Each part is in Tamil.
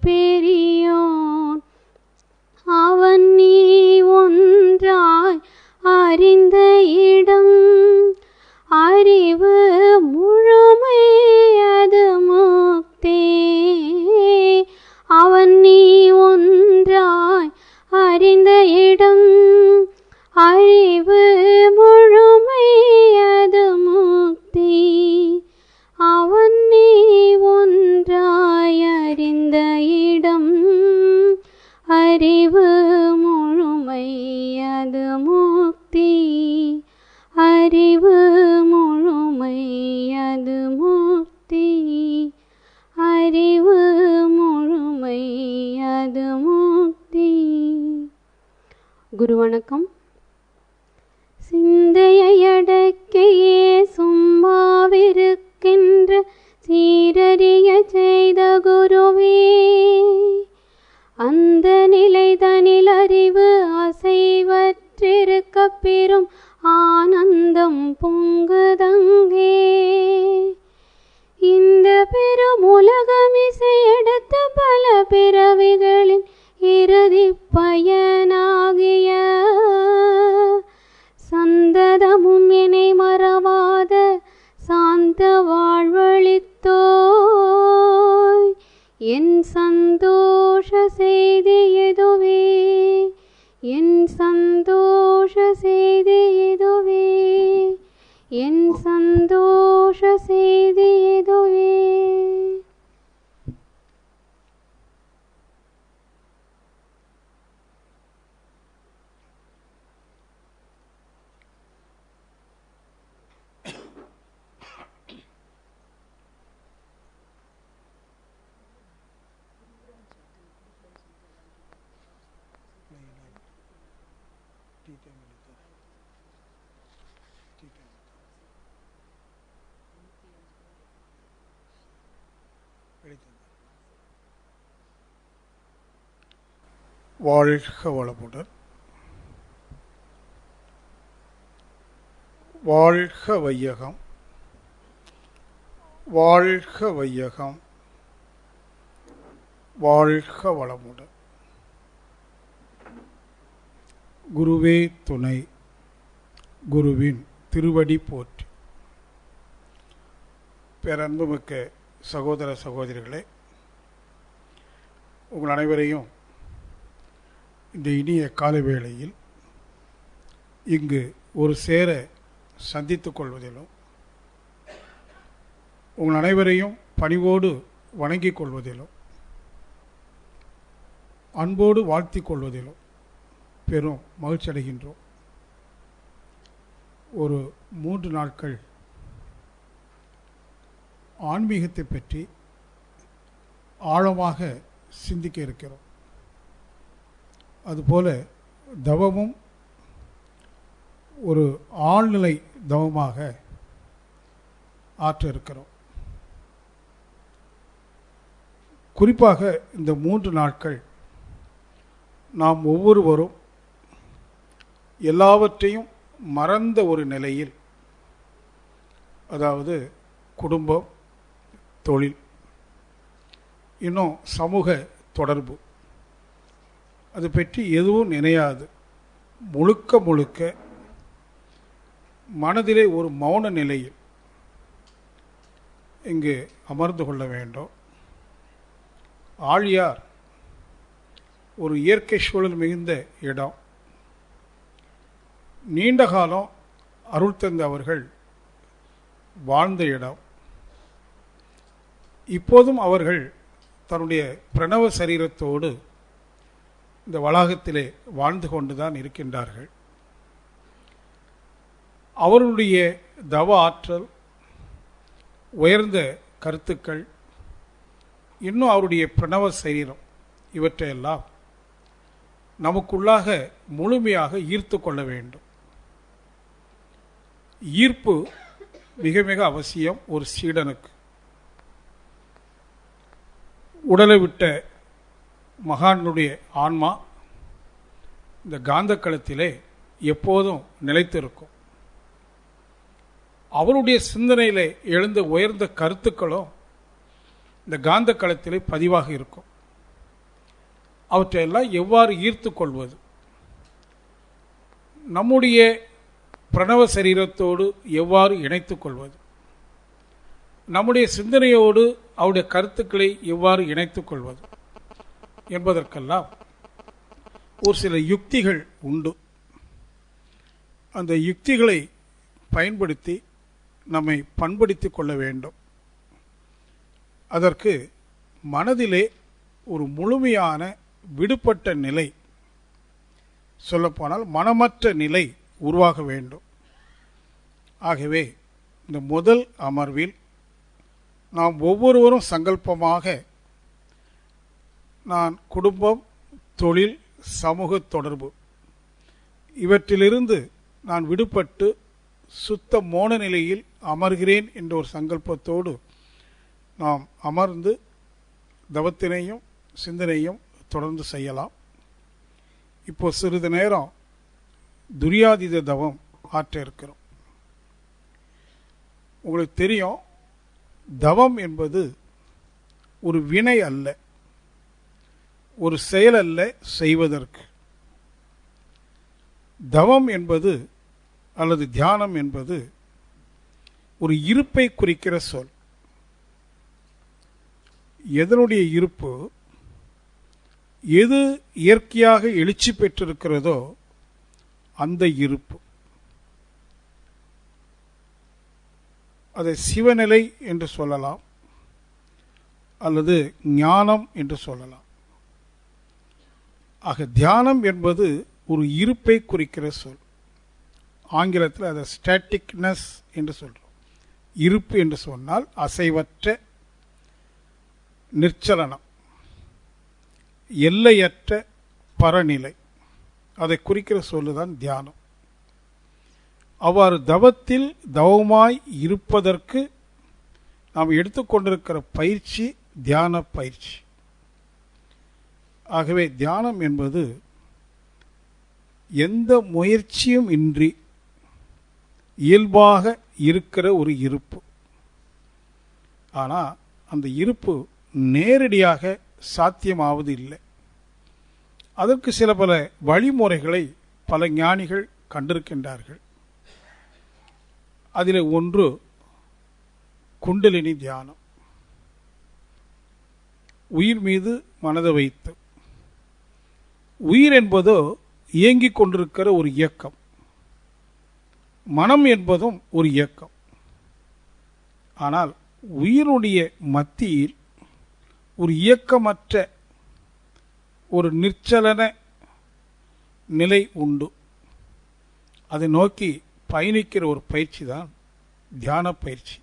பெரியோன், அவன் நீ ஒன்றாய் அறிந்த இடம். அறிவு முழுமை அது முக்தி. அவன் நீ ஒன்றாய் அறிந்த இடம். அறிவு முழுமை அது முக்தி. அவன் நீ ஒன்றாய் அறிந்த இடம். அறிவு முழுமை அது முக்தி. அறிவு முழுமை அது முக்தி. அறிவு முழுமை அது முக்தி. குரு வணக்கம். சிந்தையை அடக்கியே சும்மாவிருக்கின்ற சீரறிய செய்த குருவே, அந்த நிலை தனில் அறிவு அசைவற்றிருக்க பெறும் ஆனந்தம் பொங்குதங்கே. இந்த பெரும் உலகமிசை எடுத்த பல பிறவிகளின் இறுதி பயனாகிய சந்ததமும் என்னை மறவாத சாந்த வாழ்வழித்தோய். என் சந்தோஷ செய்தி எதுவே, என் சந்தோஷ செய்தி எதுவே, என் சந்தோஷ செய்தி எதுவே. வாழ்க வளமுடன். வாழ்க வையகம். வாழ்க வையகம். வாழ்க வளமுடன். குருவே துணை. குருவின் திருவடி போற்றி. பேரன்புமிக்க சகோதர சகோதரிகளே, உங்கள் அனைவரையும் இந்த இனிய கால வேளையில் இங்கு ஒரு சேர சந்தித்துக் கொள்வதிலும், உங்கள் அனைவரையும் பணிவோடு வணங்கிக் கொள்வதிலும், அன்போடு வாழ்த்திக் கொள்வதிலும் பெரும் மகிழ்ச்சி அடைகின்றோம். ஒரு 3 நாட்கள் ஆன்மீகத்தை பற்றி ஆழமாக சிந்திக்க இருக்கிறோம். அதுபோல தவமும் ஒரு ஆழ்நிலை தவமாக ஆற்ற இருக்கிறோம். குறிப்பாக இந்த 3 நாட்கள் நாம் ஒவ்வொருவரும் எல்லாவற்றையும் மறந்த ஒரு நிலையில், அதாவது குடும்பம், தொழில், இன்னும் சமூக தொடர்பு, அது பற்றி எதுவும் நினையாது முழுக்க முழுக்க மனதிலே ஒரு மௌன நிலையில் இங்கு அமர்ந்து கொள்ள வேண்டும். ஆழியார் ஒரு இயற்கை சூழல் மிகுந்த இடம். நீண்ட காலம் அருள் தந்த அவர்கள் வாழ்ந்த இடம். இப்போதும் அவர்கள் தன்னுடைய பிரணவ சரீரத்தோடு இந்த வளாகத்திலே வாழ்ந்து கொண்டுதான் இருக்கின்றார்கள். அவர்களுடைய தவ ஆற்றல், உயர்ந்த கருத்துக்கள், இன்னும் அவருடைய பிரணவ சரீரம், இவற்றையெல்லாம் நமக்குள்ளாக முழுமையாக ஈர்த்து கொள்ள வேண்டும். ஈர்ப்பு மிக மிக அவசியம் ஒரு சீடனுக்கு. உடலை விட்ட மகானுடைய ஆன்மா இந்த காந்த களத்திலே எப்போதும் நிலைத்திருக்கும். அவருடைய சிந்தனையிலே எழுந்த உயர்ந்த கருத்துக்களும் இந்த காந்த களத்திலே பதிவாக இருக்கும். அவற்றையெல்லாம் எவ்வாறு ஈர்த்து கொள்வது, நம்முடைய பிரணவ சரீரத்தோடு எவ்வாறு இணைத்துக் கொள்வது, நம்முடைய சிந்தனையோடு அவருடைய கருத்துக்களை எவ்வாறு இணைத்துக் கொள்வது என்பதற்கெல்லாம் ஒரு சில யுக்திகள் உண்டு. அந்த யுக்திகளை பயன்படுத்தி நம்மை பண்படுத்திக் கொள்ள வேண்டும். அதற்கு மனதிலே ஒரு முழுமையான விடுபட்ட நிலை, சொல்லப்போனால் மனமற்ற நிலை உருவாக வேண்டும். ஆகவே இந்த முதல் அமர்வில் நாம் ஒவ்வொருவரும் சங்கல்பமாக நான் குடும்பம், தொழில், சமூக தொடர்பு இவற்றிலிருந்து நான் விடுபட்டு சுத்த மோன நிலையில் அமர்கிறேன் என்ற ஒரு சங்கல்பத்தோடு நாம் அமர்ந்து தவத்தினையும் சிந்தனையும் தொடர்ந்து செய்யலாம். இப்போ சிறிது நேரம் துரியாதீத தவம் ஆற்ற இருக்கிறோம். உங்களுக்கு தெரியும், தவம் என்பது ஒரு வினை அல்ல, ஒரு செயல் அல்ல செய்வதற்கு. தவம் என்பது அல்லது தியானம் என்பது ஒரு இருப்பை குறிக்கிற சொல். எதனுடைய இருப்பு? எது இயற்கையாக எழுச்சி பெற்றிருக்கிறதோ அந்த இருப்பு. அதை சிவநிலை என்று சொல்லலாம் அல்லது ஞானம் என்று சொல்லலாம். ஆக தியானம் என்பது ஒரு இருப்பை குறிக்கிற சொல். ஆங்கிலத்தில் அதை ஸ்டாட்டிக்னஸ் என்று சொல்றோம். இருப்பு என்று சொன்னால் அசைவற்ற நிர்ச்சலனம், எல்லையற்ற பரநிலை, அதை குறிக்கிற சொல்லுதான் தியானம். அவ்வாறு தவத்தில் தவமாய் இருப்பதற்கு நாம் எடுத்துக்கொண்டிருக்கிற பயிற்சி தியான பயிற்சி. ஆகவே தியானம் என்பது எந்த முயற்சியும் இன்றி இயல்பாக இருக்கிற ஒரு இருப்பு. ஆனால் அந்த இருப்பு நேரடியாக சாத்தியமாவது இல்லை. அதற்கு சில பல வழிமுறைகளை பல ஞானிகள் கண்டிருக்கின்றார்கள். அதில் ஒன்று குண்டலினி தியானம். உயிர் மீது மனதை வைத்து, உயிர் என்பதோ இயங்கிக் கொண்டிருக்கிற ஒரு இயக்கம், மனம் என்பதும் ஒரு இயக்கம். ஆனால் உயிருடைய மத்தியில் ஒரு இயக்கமற்ற ஒரு நிர்ச்சலன நிலை உண்டு. அதை நோக்கி பயணிக்கிற ஒரு பயிற்சி தான் தியான பயிற்சி.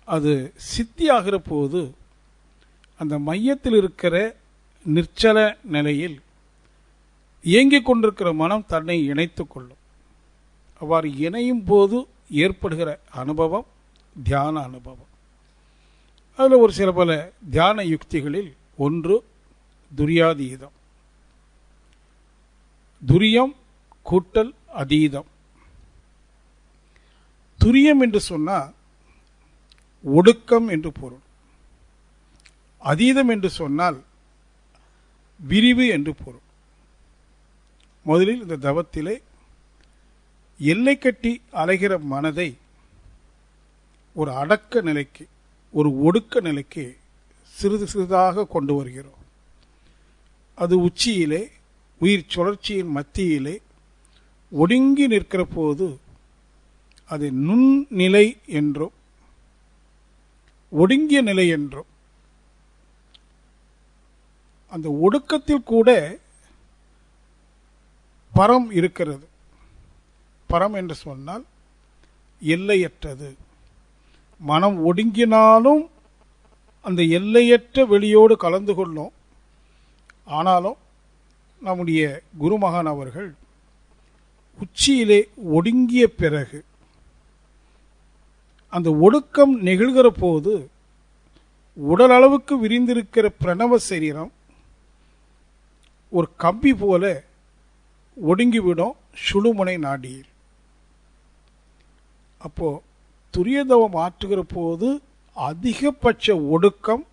அது சித்தியாகிற போது அந்த மையத்தில் இருக்கிற நிர்ச்சல நிலையில் இயங்கிக் கொண்டிருக்கிற மனம் தன்னை இணைத்துக் கொள்ளும். அவ்வாறு இணையும் போது ஏற்படுகிற அனுபவம் தியான அனுபவம். அதில் ஒரு சில பல தியான யுக்திகளில் ஒன்று துரியாதீதம். துரியம் கூட்டல் அதீதம். துரியம் என்று சொன்னால் ஒடுக்கம் என்று பொருள். அதீதம் என்று சொன்னால் விரிவு என்று பொருள். முதலில் இந்த தவத்திலே எல்லை கட்டி அலைகிற மனதை ஒரு அடக்க நிலைக்கு, ஒரு ஒடுக்க நிலைக்கு சிறிது சிறிதாக கொண்டு வருகிறோம். அது உச்சியிலே உயிர் சுழற்சியின் மத்தியிலே ஒடுங்கி நிற்கிற போது அது நுண்நிலை என்றும் ஒடுங்கிய நிலை என்றும், அந்த ஒடுக்கத்தில் கூட பரம் இருக்கிறது. பரம் என்று சொன்னால் எல்லையற்றது. மனம் ஒடுங்கினாலும் அந்த எல்லையற்ற வெளியோடு கலந்து கொள்ளும். ஆனாலும் நம்முடைய குருமகான் அவர்கள் உச்சியிலே ஒடுங்கிய பிறகு அந்த ஒடுக்கம் நிகழ்கிற போது உடல் அளவுக்கு விரிந்திருக்கிற பிரணவ சரீரம் ஒரு கம்பி போல ஒடுங்கிவிடும் சுழுமுனை நாடியில். அப்போ துரியதவம் ஆற்றுகிற போது அதிகபட்ச ஒடுக்கம்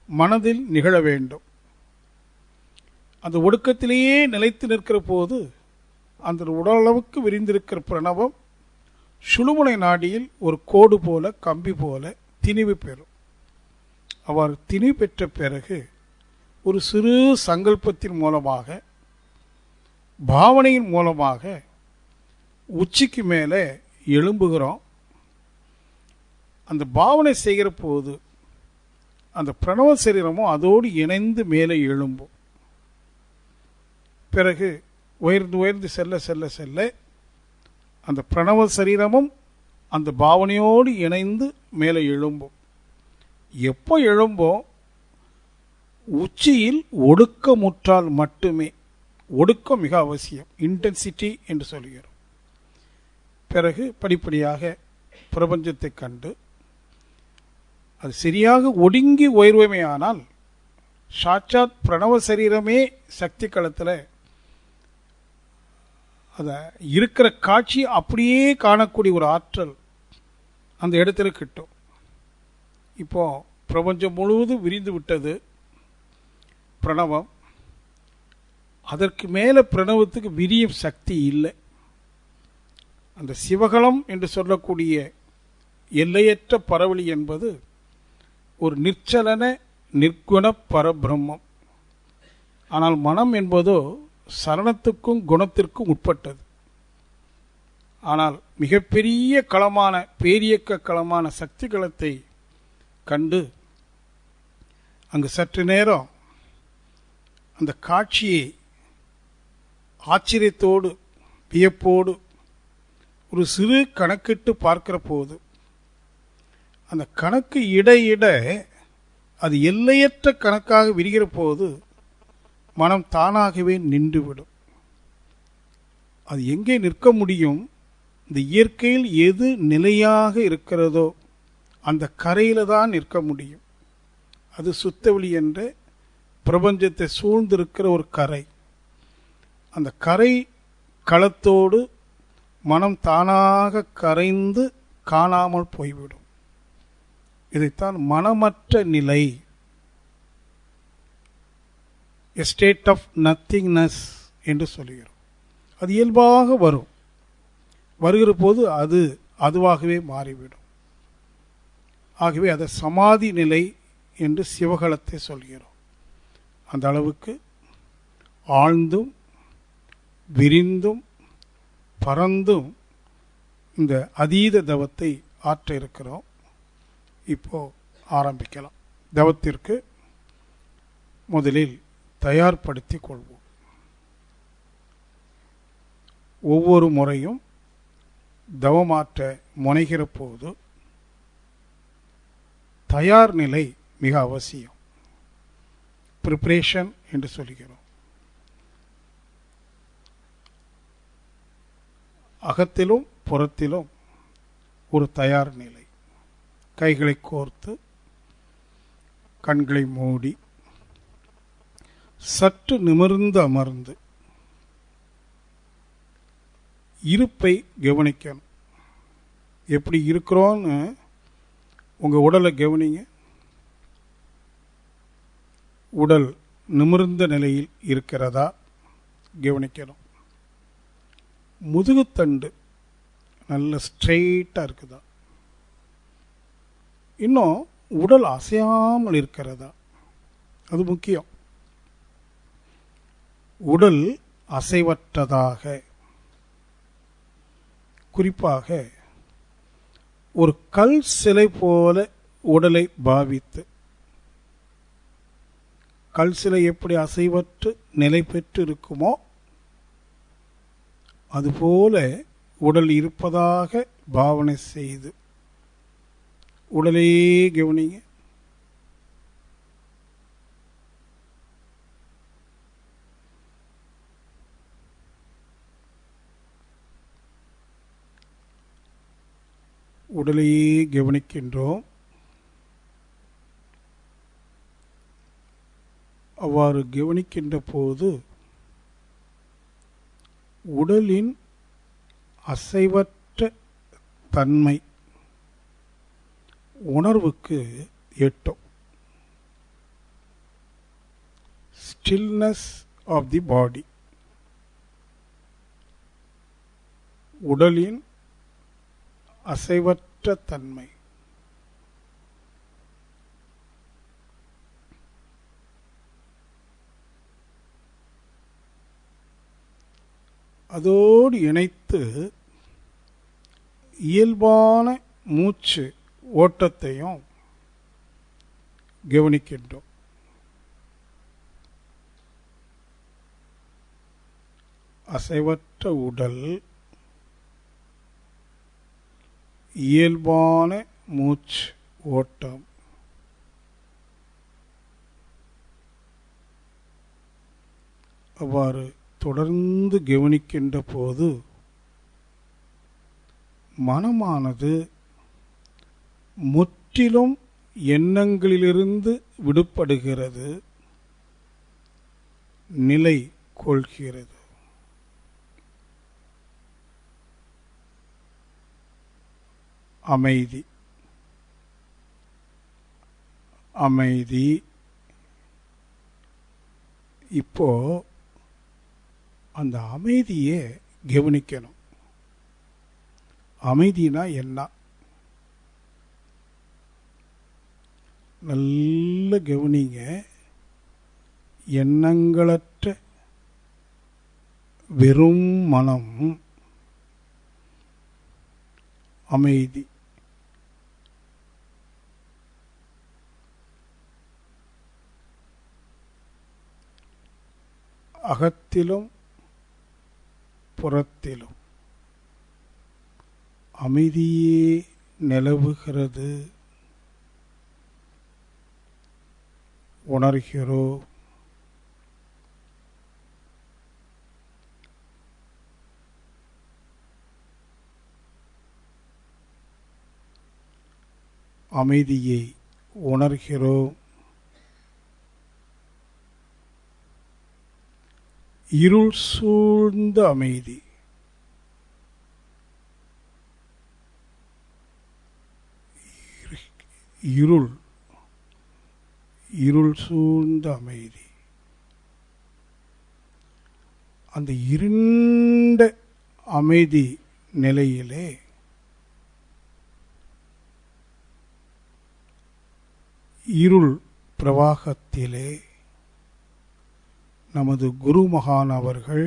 மனதில் நிகழ வேண்டும். அந்த ஒடுக்கத்திலேயே நிலைத்து நிற்கிற போது அந்த உடலளவுக்கு விரிந்திருக்கிற பிரணவம் சுழுமுனை நாடியில் ஒரு கோடு போல, கம்பி போல திணிவு பெறும். அவ்வாறு திணிவு பெற்ற பிறகு ஒரு சிறு சங்கல்பத்தின் மூலமாக, பாவனையின் மூலமாக உச்சிக்கு மேலே எழும்புகிறோம். அந்த பாவனை செய்கிற போது அந்த பிரணவ சரீரமும் அதோடு இணைந்து மேலே எழும்பும். பிறகு உயர்ந்து உயர்ந்து செல்ல செல்ல செல்ல அந்த பிரணவ சரீரமும் அந்த பாவனையோடு இணைந்து மேலே எழும்பும். எப்போ எழும்போம்? உச்சியில் ஒடுக்கமுற்றால் மட்டுமே. ஒடுக்கம் மிக அவசியம், இன்டென்சிட்டி என்று சொல்கிறோம். பிறகு படிப்படியாக பிரபஞ்சத்தை கண்டு அது சரியாக ஒடுங்கி உயர்வுமையானால் சாட்சாத் பிரணவ சரீரமே சக்தி களத்தில் அதை இருக்கிற காட்சி அப்படியே காணக்கூடிய ஒரு ஆற்றல் அந்த இடத்துல கிட்டும். இப்போ பிரபஞ்சம் முழுவதும் விரிந்து விட்டது பிரணவம். அதற்கு மேலே பிரணவத்துக்கு விரியும் சக்தி இல்லை. அந்த சிவகலம் என்று சொல்லக்கூடிய எல்லையற்ற பரவலி என்பது ஒரு நிர்ச்சலன நிர்குண பரபிரம்மம். ஆனால் மனம் என்பதோ சரணத்துக்கும் குணத்திற்கும் உட்பட்டது. ஆனால் மிகப்பெரிய களமான, பேரியக்க களமான சக்தி களத்தை கண்டு அங்கு சற்று நேரம் அந்த காட்சியை ஆச்சரியத்தோடு வியப்போடு ஒரு சிறு கணக்கிட்டு பார்க்கிற போது அந்த கணக்கு இடையிட அது எல்லையற்ற கணக்காக விரிகிற போது மனம் தானாகவே நின்றுவிடும். அது எங்கே நிற்க முடியும்? இந்த இயற்கையில் எது நிலையாக இருக்கிறதோ அந்த கரையில் தான் நிற்க முடியும். அது சுத்தவெளி என்ற பிரபஞ்சத்தை சூழ்ந்திருக்கிற ஒரு கரை. அந்த கரை களத்தோடு மனம் தானாக கரைந்து காணாமல் போய்விடும். இதைத்தான் மனமற்ற நிலை, a state of nothingness என்று சொல்கிறோம். அது இயல்பாக வரும். வருகிற போது அது அதுவாகவே மாறிவிடும். ஆகவே அதை சமாதி நிலை என்று சிவகலத்தை சொல்கிறோம். அந்த அளவுக்கு ஆழ்ந்தும் விரிந்தும் பறந்தும் இந்த அதீத தவத்தை ஆற்ற இருக்கிறோம். இப்போ ஆரம்பிக்கலாம். தவத்திற்கு முதலில் தயார்படுத்தி கொள்வோம். ஒவ்வொரு முறையும் தவமாற்ற முனைகிற போது தயார் நிலை மிக அவசியம். ப்ரிப்பரேஷன் என்று சொல்கிறோம். அகத்திலும் புறத்திலும் ஒரு தயார் நிலை. கைகளை கோர்த்து கண்களை மூடி சற்று நிமிர்ந்து அமர்ந்து இருப்பை கவனிக்கணும். எப்படி இருக்கிறோன்னு உங்கள் உடலை கவனிங்க. உடல் நிமிர்ந்த நிலையில் இருக்கிறதா கவனிக்கணும். முதுகுத்தண்டு நல்ல ஸ்ட்ரெயிட்டாக இருக்குதா? இன்னும் உடல் அசையாமல் இருக்கிறதா? அது முக்கியம். உடல் அசைவற்றதாக, குறிப்பாக ஒரு கல் சிலை போல உடலை பாவித்து, கல் சிலை எப்படி அசைவற்று நிலை பெற்று இருக்குமோ அதுபோல உடல் இருப்பதாக பாவனை செய்து உடலையே கவனிங்க. உடலையே கவனிக்கின்றோம். அவ்வாறு கவனிக்கின்ற போது உடலின் அசைவற்ற தன்மை, உணர்வுக்கு எட்டும். ஸ்டில்னஸ் ஆஃப் தி பாடி, உடலின் அசைவற்ற தன்மை. அதோடு இணைத்து இயல்பான மூச்சு ஓட்டத்தையும் கவனிக்கின்றோம். அசைவற்ற உடல், இயல்பான மூச்சு ஓட்டம். அவ்வாறு தொடர்ந்து கவனிக்கின்ற போது மனமானது முற்றிலும் எண்ணங்களிலிருந்து விடுபடுகிறது, நிலை கொள்கிறது. அமைதி, அமைதி. இப்போ அந்த அமைதியை கவனிக்கணும். அமைதினா என்ன? நல்ல கவனிங்க. எண்ணங்களற்ற வெறும் மனம் அமைதி. அகத்திலும் புறத்திலும் அமைதியே நிலவுகிறது, உணர்கிறோம். அமைதியை உணர்கிறோம். இருள் சூழ்ந்த அமைதி. இருள் சூழ்ந்த அமைதி. அந்த இருண்ட அமைதி நிலையிலே இருள் பிரவாகத்திலே நமது குரு மகான் அவர்கள்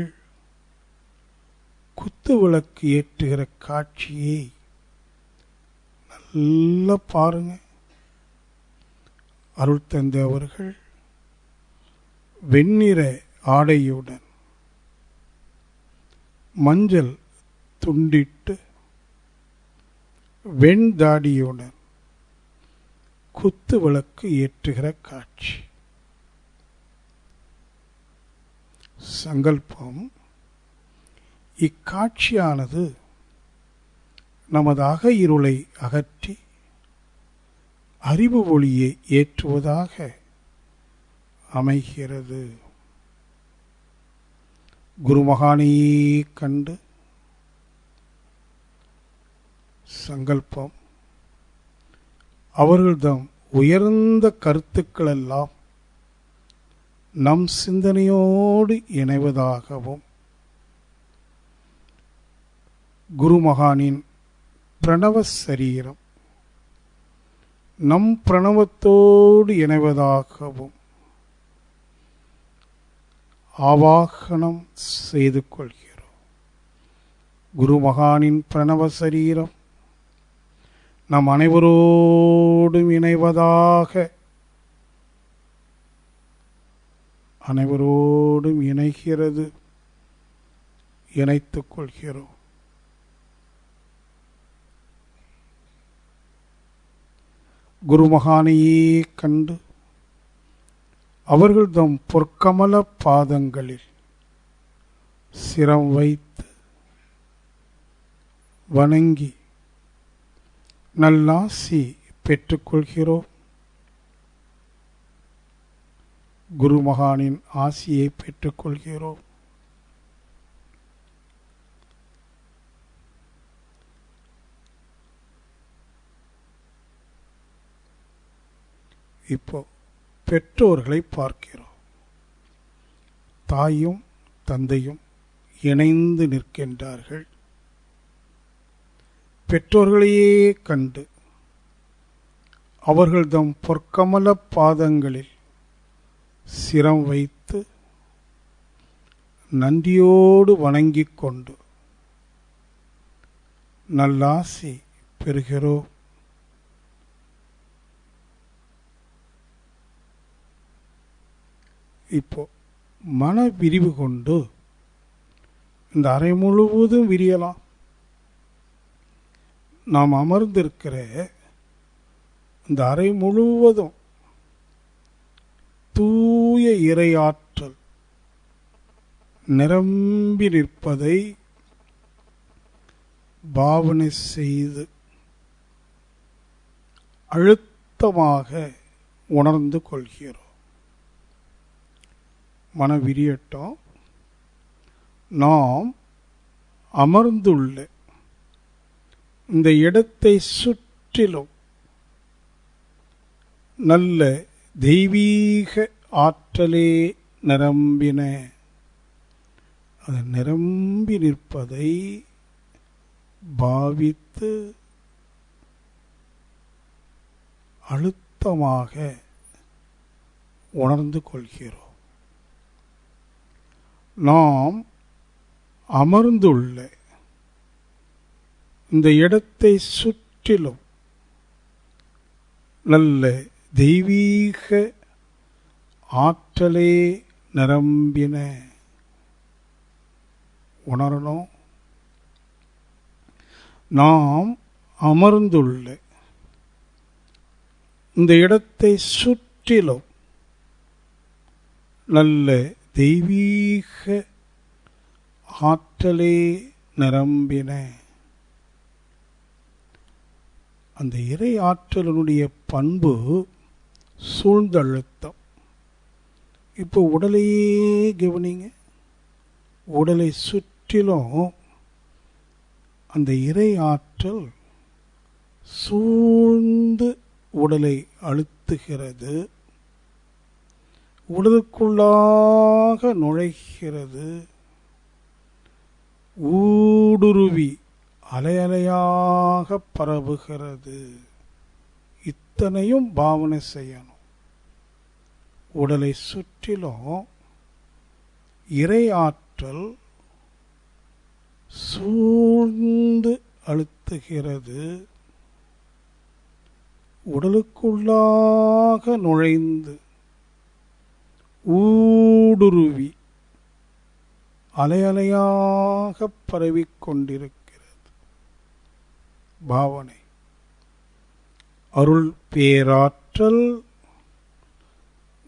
குத்து விளக்கு ஏற்றுகிற காட்சியை நல்லா பாருங்க. அருள் தந்தை அவர்கள் வெண்ணிற ஆடையுடன் மஞ்சள் துண்டிட்டு வெண்தாடியுடன் குத்து விளக்கு ஏற்றுகிற காட்சி. சங்கல்பம். இக்காட்சியானது நமது அக இருளை அகற்றி அறிவு ஒளியை ஏற்றுவதாக அமைகிறது. குருமகானையே கண்டு சங்கல்பம். அவர்கள்தம் உயர்ந்த கருத்துக்களெல்லாம் நம் சிந்தனையோடு இணைவதாகவும் குருமகானின் பிரணவ சரீரம் நம் பிரணவத்தோடு இணைவதாகவும் ஆவாகனம் செய்து கொள்கிறோம். குருமகானின் பிரணவ சரீரம் நம் அனைவரோடும் இணைவதாக, அனைவரோடும் இணைகிறது, இணைத்துக் கொள்கிறோம். குருமகானையே கண்டு அவர்கள் தம் பொற்கமல பாதங்களில் சிரம் வைத்து வணங்கி நல்லாசி பெற்றுக்கொள்கிறோம். குருமகானின் ஆசியை பெற்றுக்கொள்கிறோம். இப்போ பெற்றோர்களை பார்க்கிறோம். தாயும் தந்தையும் இணைந்து நிற்கின்றார்கள். பெற்றோர்களையே கண்டு அவர்கள் தம் பொற்கமல பாதங்களில் சிரம் வைத்து நன்றியோடு வணங்கிக் கொண்டு நல்லாசி பெறுகிறோம். இப்போ மன விரிவு கொண்டு இந்த அறை முழுவதும் விரியலாம். நாம் அமர்ந்திருக்கிற இந்த அறை முழுவதும் தூய இறையாற்றல் நிரம்பி நிற்பதை பாவனை செய்து அழுத்தமாக உணர்ந்து கொள்கிறோம். மன விரியட்டம். நாம் அமர்ந்துள்ள இந்த இடத்தை சுற்றிலும் நல்ல தெய்வீக ஆற்றலே நிரம்பின, அது நிரம்பி நிற்பதை பாவித்து அழுத்தமாக உணர்ந்து கொள்கிறோம். நாம் அமர்ந்துள்ள இந்த இடத்தை சுற்றிலும் நல்ல தெய்வீக ஆற்றலே நிரம்பின உணரணும். நாம் அமர்ந்துள்ள இந்த இடத்தை சுற்றிலும் நல்ல தெய்வீக ஆற்றலே நிரம்பின. அந்த இறை ஆற்றலினுடைய பண்பு சூழ்ந்தழுத்தம். இப்போ உடலையே கவனிங்க. உடலை சுற்றிலும் அந்த இறை ஆற்றல் சூழ்ந்து உடலை அழுத்துகிறது, உடலுக்குள்ளாக நுழைகிறது, ஊடுருவி அலையலையாக பரவுகிறது. இத்தனையும் பாவனை செய்யணும். உடலை சுற்றிலும் இறை ஆற்றல் சூழ்ந்து அழுத்துகிறது, உடலுக்குள்ளாக நுழைந்து ஊடுருவி அலையலையாக பரவிக்கொண்டிருக்கிறது. பாவனை. அருள் பேராற்றல்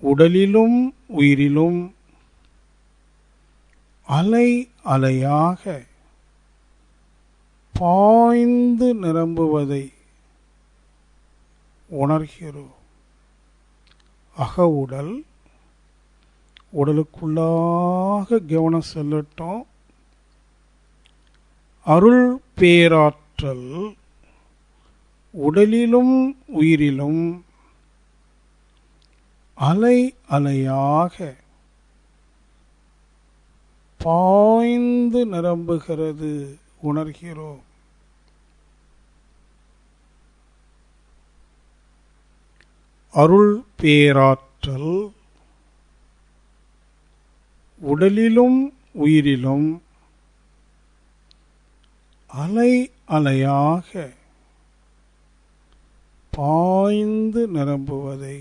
உடலிலும் உயிரிலும் அலை அலையாக பாய்ந்து நிரம்புவதை உணர்கிறோம். அக உடல், உடலுக்குள்ளாக கவனம் செல்லட்டும். அருள் பேராற்றல் உடலிலும் உயிரிலும் அலை அலையாக பாய்ந்து நிரம்புகிறது உணர்கிறோம். அருள் பேராற்றல் உடலிலும் உயிரிலும் அலை அலையாக பாய்ந்து நிரம்புவதை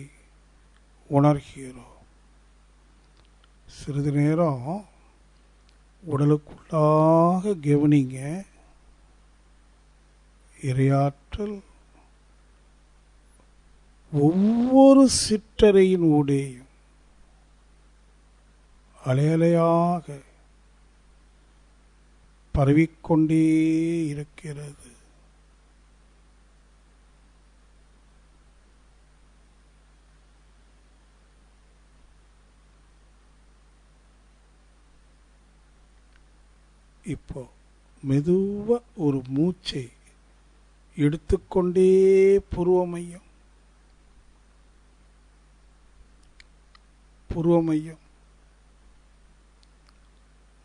உணர்கிறோம். சிறிது நேரம் உடலுக்குள்ளாக கவனிங்க. இறையாற்றல் ஒவ்வொரு சிற்றறையின் ஊடேயும் அலையலையாக பரவிக்கொண்டே இருக்கிறது. இப்போ மெதுவா ஒரு மூச்சை எடுத்துக்கொண்டே புருவ மையம் புருவமையம்,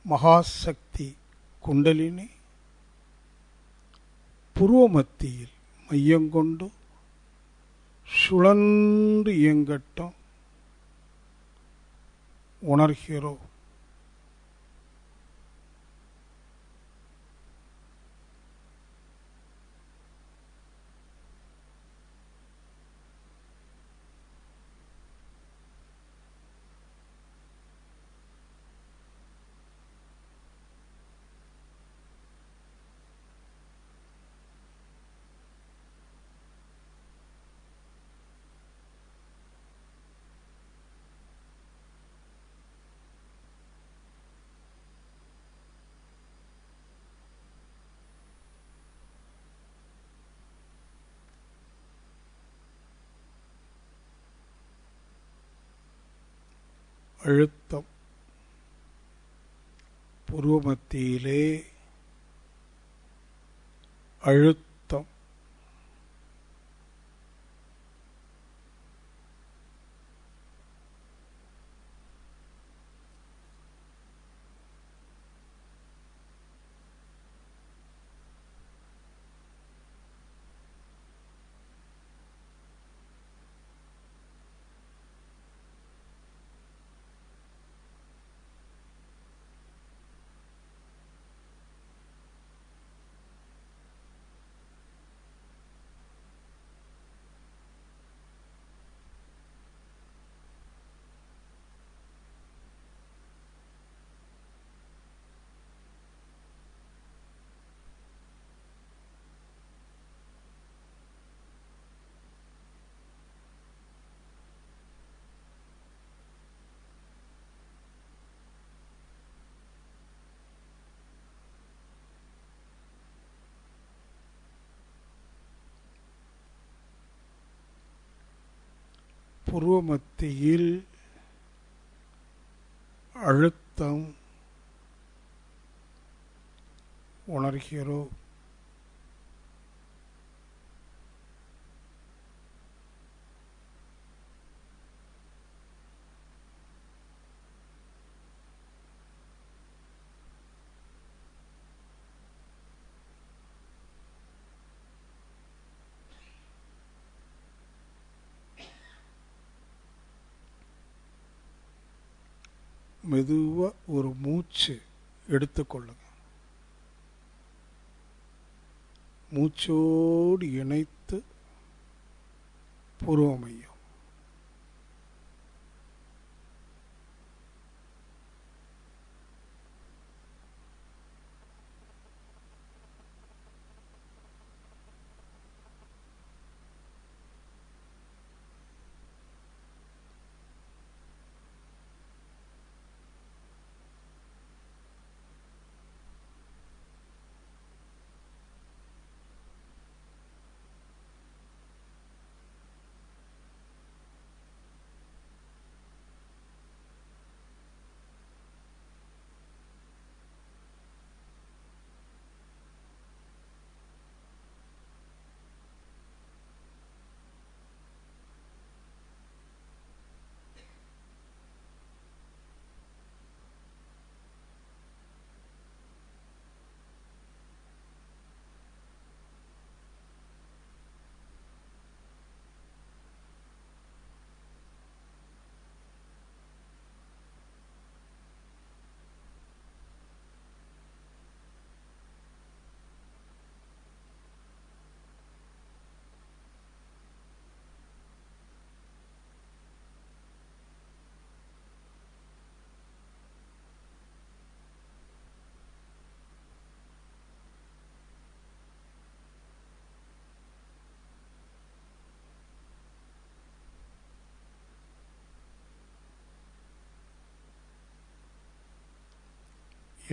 மகாசக்தி குண்டலினி புருவமத்தியில் மையங்கொண்டு சுழன்று இயங்கட்டும் உணர்கிறோம். அழுத்தம் புருவமத்தியிலே அழுத்தம். புருவமத்தியில் அழுத்தம் உணர்கிறோம். மெதுவாக ஒரு மூச்சு எடுத்துக்கொள்ளுங்க. மூச்சோடு இணைத்து புருவமையம்.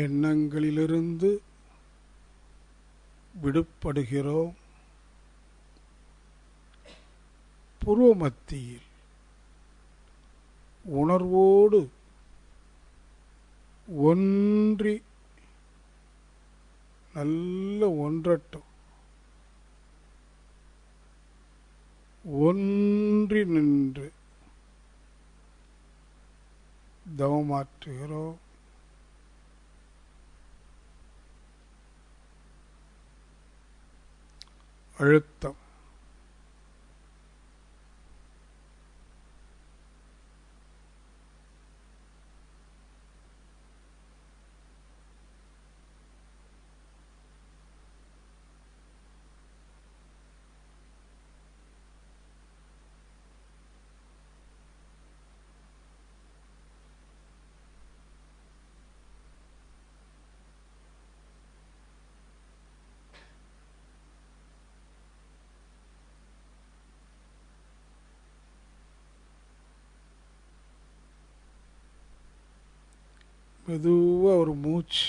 எண்ணங்களிலிருந்து விடுபடுகிறோம். புருவமத்தியில் உணர்வோடு ஒன்றி நல்ல ஒன்றட்டும். ஒன்றி நின்று தவமாற்றுகிறோம். அழுத்தம் மெதுவா ஒரு மூச்சு.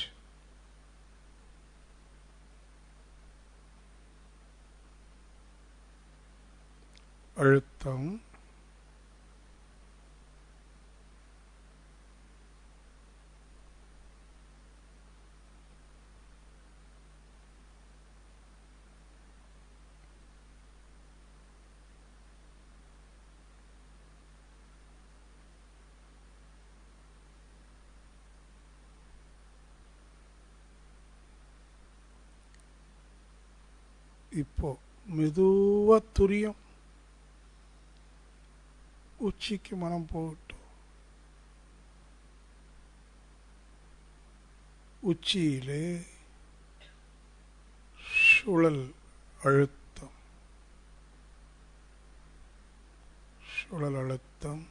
அழுத்தம் இப்போ மெதுவா துரியம். உச்சிக்கு மனம் போகட்டும். உச்சியிலே சுழல் அழுத்தம். சுழல் அழுத்தம்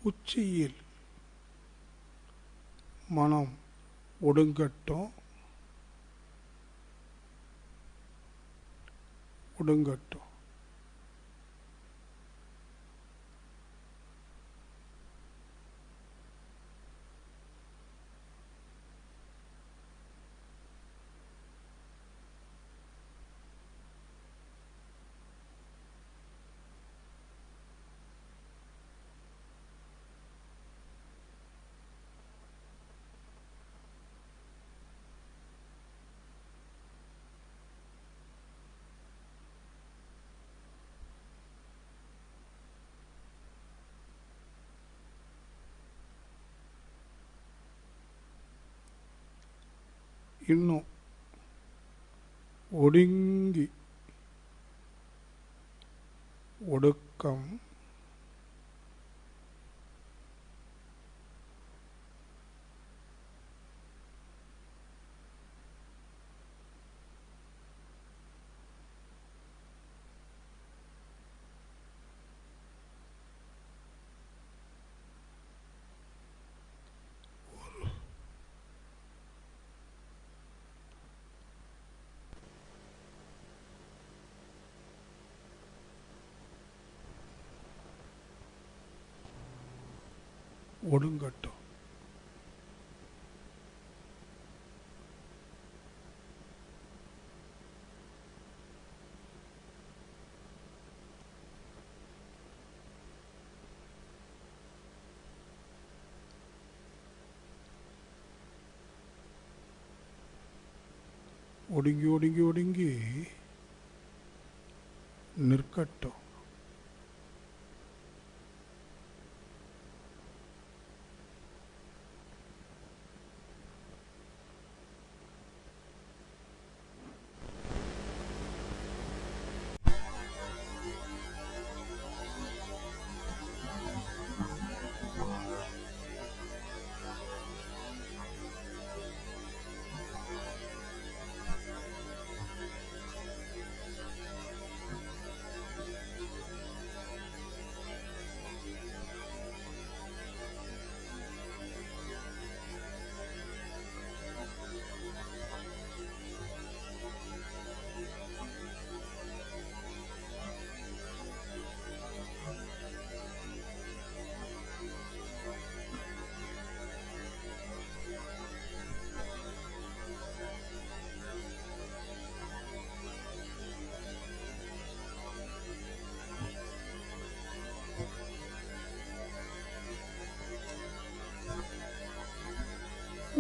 உச்சியில் மனம் ஒடுங்கட்டும். ஒடுங்கட்டும். இன்னும் ஒடுங்கி ஒடுக்கம் ஒடுங்கட்டும். ஒடுங்கி ஒடுங்கி ஒடுங்கி நிற்கட்டும்.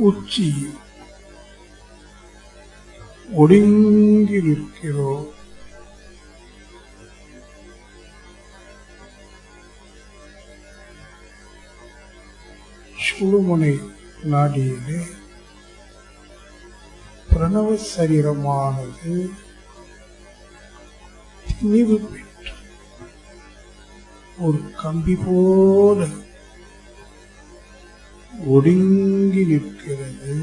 உச்சி ஒடுங்கி நிற்கிறோம். சுழுமுனை நாடியிலே பிரணவ சரீரமானது திணிவு பெற்று ஒரு கம்பி போல ஒடுங்கி நிற்கிறது.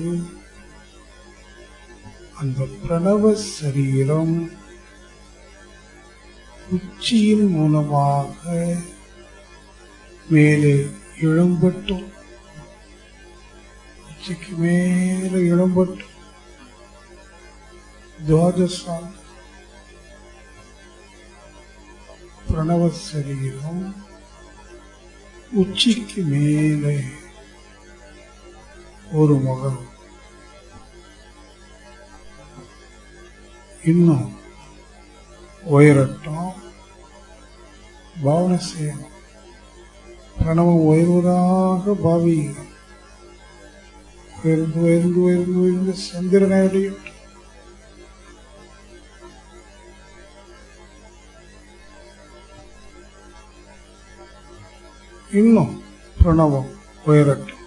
அந்த பிரணவ சரீரம் உச்சியின் மூலமாக மேலே எழும்பட்டும், உச்சிக்கு மேலே எழும்பட்டும். துவாதசம் பிரணவ சரீரம் உச்சிக்கு மேலே ஒரு முகம், இன்னும் உயரட்டும். பாவனை செய்யணும். பிரணவம் உயர்வதாக பாவி உயர்ந்து உயர்ந்து உயர்ந்து உயர்ந்து சந்திரனை அடையட்டும். இன்னும் பிரணவம் உயரட்டும்,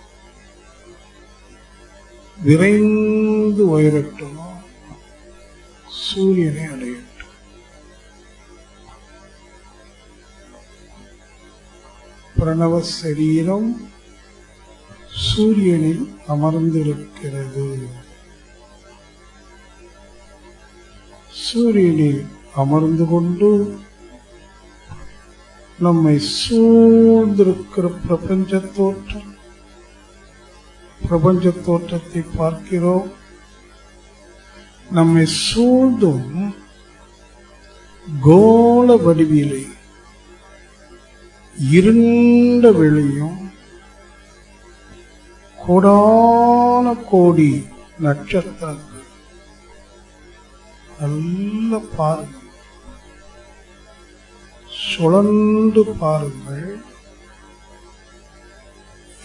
விரைந்து உயரட்டும், சூரியனை அடையட்டும். பிரணவ சரீரம் சூரியனில் அமர்ந்திருக்கிறது. சூரியனில் அமர்ந்து கொண்டு நம்மை சூழ்ந்திருக்கிற பிரபஞ்ச தோற்றத்தை பார்க்கிறோம். நம்மை சூழ்ந்தும் கோள வடிவிலே இருண்ட வெளியும் கோடான கோடி நட்சத்திரங்கள். நல்ல பாருங்கள், சுழன்று பாருங்கள்.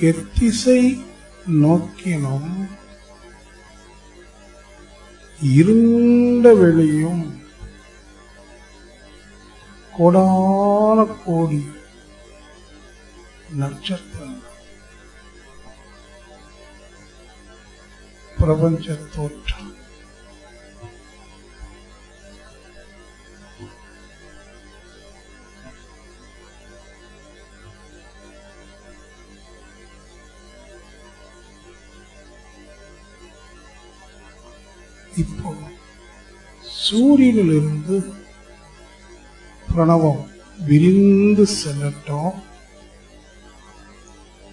எத்திசை நோக்கினும் இருண்ட வெளியும் கோடான கோடி நட்சத்திரங்கள். பிரபஞ்ச தோற்றம். இப்போ சூரியனிலிருந்து பிரணவம் விரிந்து செல்லட்டும்.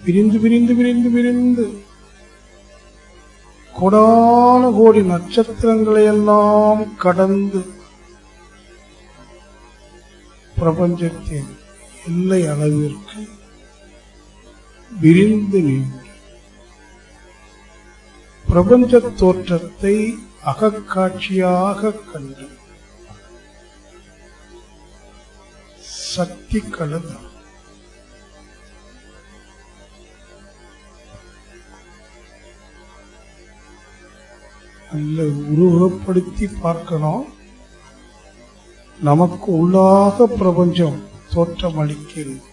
விரிந்து விரிந்து விரிந்து விரிந்து கோடான கோடி நட்சத்திரங்களை எல்லாம் கடந்து பிரபஞ்சத்தின் எல்லை அளவிற்கு விரிந்து நின்று பிரபஞ்ச தோற்றத்தை அகக்காட்சியாக கண்டு சக்தி கலந்த நல்ல உருவப்படுத்தி பார்க்கணும். நமக்கு உள்ளாக பிரபஞ்சம் தோற்றம் அளிக்கிறது.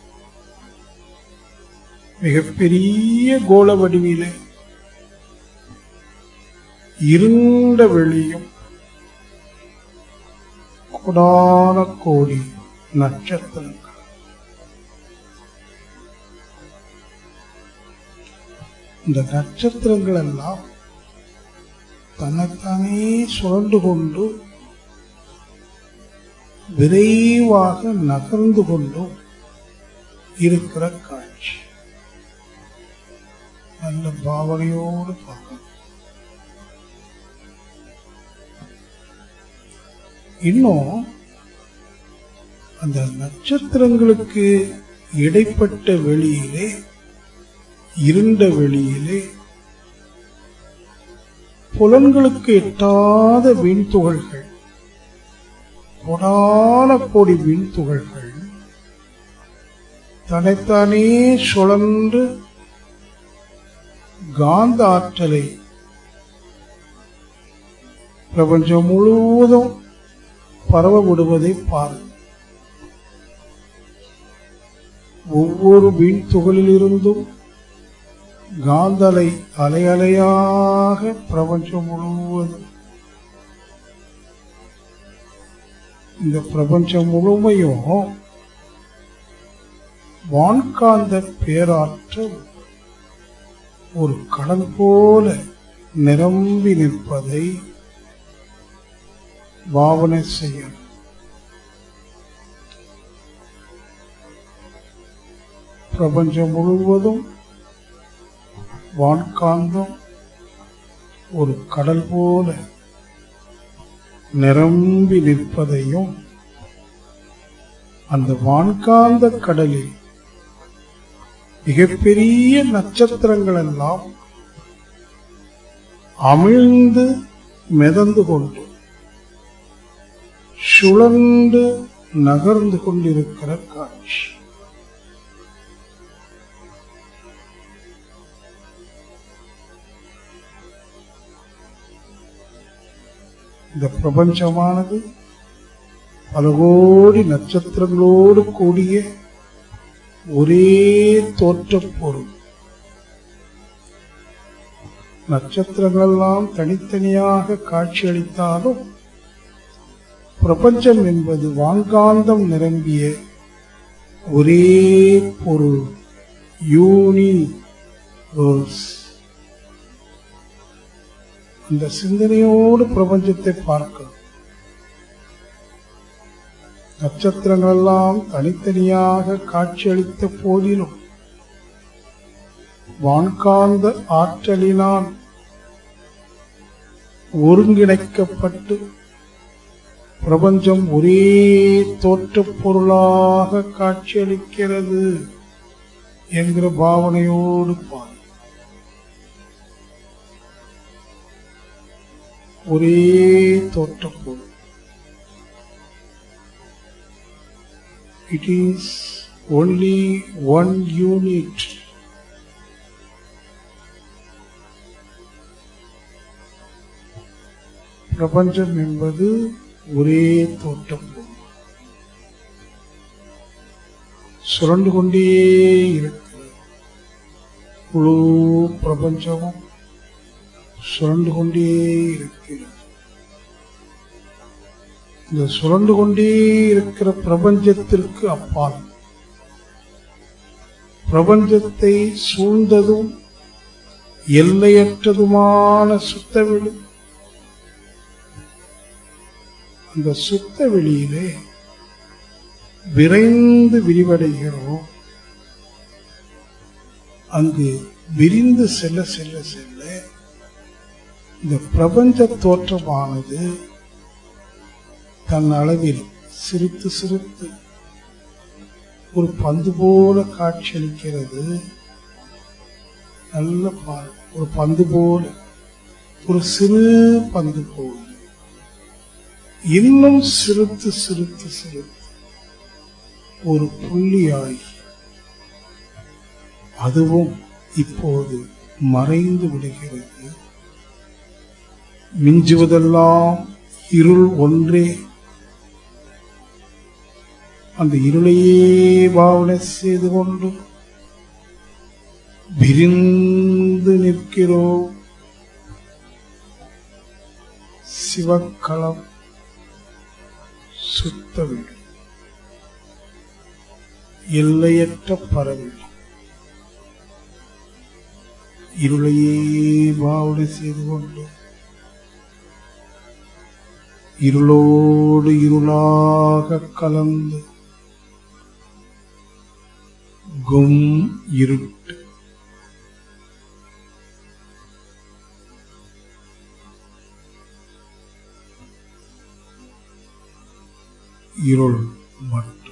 மிகப்பெரிய கோள வடிவிலே இருண்ட வெளியும் கோடான கோடி நட்சத்திரங்கள். இந்த நட்சத்திரங்கள் எல்லாம் தன்னைத்தானே சுழண்டு கொண்டு விரைவாக நகர்ந்து கொண்டு இருக்கிற காட்சி. நல்ல பாவனையோடு பார்க்கணும். இன்னும் அந்த நட்சத்திரங்களுக்கு இடைப்பட்ட வெளியிலே இருண்ட வெளியிலே புலன்களுக்கு எட்டாத வீண்துகள்கள், கோடான கோடி வீண்துகள்கள் தன்னைத்தானே சுழன்று காந்த ஆற்றலை பிரபஞ்சம் முழுவதும் பரவ விடுவதை பாருங்கள். ஒவ்வொரு வீண் துகளிலிருந்தும் காந்தலை அலை அலையாக பிரபஞ்சம் முழுவதும், இந்த பிரபஞ்சம் முழுமையும் வான்காந்த பேராற்றல் ஒரு கடல் போல நிரம்பி நிற்பதை பாவனை செய்யணும். பிரபஞ்சம் முழுவதும் வான்காந்தம் ஒரு கடல் போல நிரம்பி நிற்பதையும், அந்த வான்காந்த கடலில் மிகப்பெரிய நட்சத்திரங்கள் எல்லாம் அமிழ்ந்து மிதந்து கொண்டு சுழன்று நகர்ந்து கொண்டிருக்கிற காட்சி. இந்த பிரபஞ்சமானது பல கோடி நட்சத்திரங்களோடு கூடிய ஒரே தோற்றப் பொருள். நட்சத்திரங்கள் எல்லாம் தனித்தனியாக காட்சியளித்தாலும் பிரபஞ்சம் என்பது வான்காந்தம் நிரம்பிய ஒரே பொருள், யூனிவர்ஸ். அந்த சிந்தனையோடு பிரபஞ்சத்தை பார்க்கணும். நட்சத்திரங்கள் எல்லாம் தனித்தனியாக காட்சியளித்த போதிலும் வான்காந்த ஆற்றலினால் ஒருங்கிணைக்கப்பட்டு பிரபஞ்சம் ஒரே தோற்றப் பொருளாக காட்சியளிக்கிறது என்கிற பாவனையோடு பாரு. ஒரே தோற்றப் பொருள். It is only one unit. பிரபஞ்சம் என்பது ஒரே தோற்றம், சுரண்டு கொண்டே இருக்கிறது. முழு பிரபஞ்சமும் சுரண்டு கொண்டே இருக்கிறது. இந்த சுரண்டு கொண்டே இருக்கிற பிரபஞ்சத்திற்கு அப்பால் பிரபஞ்சத்தை சூழ்ந்ததும் எல்லையற்றதுமான சுத்தவெளி. அந்த சுத்த வெளியிலே விரைந்து விரிவடைகிறோம். அங்கு விரிந்து செல்ல செல்ல செல்ல இந்த பிரபஞ்ச தோற்றமானது தன் அளவில் சிரித்து சிரித்து ஒரு பந்து போல காட்சியளிக்கிறது. நல்ல ஒரு பந்து போல, ஒரு சிறு பந்து போல இன்னும் சிரித்து சிரித்து சிரித்து ஒரு புள்ளியாய் அதுவும் இப்போது மறைந்து விடுகிறது. மிஞ்சுவதெல்லாம் இருள் ஒன்றே. அந்த இருளையே பாவனை செய்து கொண்டு விரிந்து நிற்கிறோம். சிவக்களம், சுத்தவெளி, எல்லையற்ற பரவெளி. இருளையே பாவனை செய்து கொண்டு இருளோடு இருளாக கலந்து கும் இருட்டு. இருள் மட்டும்.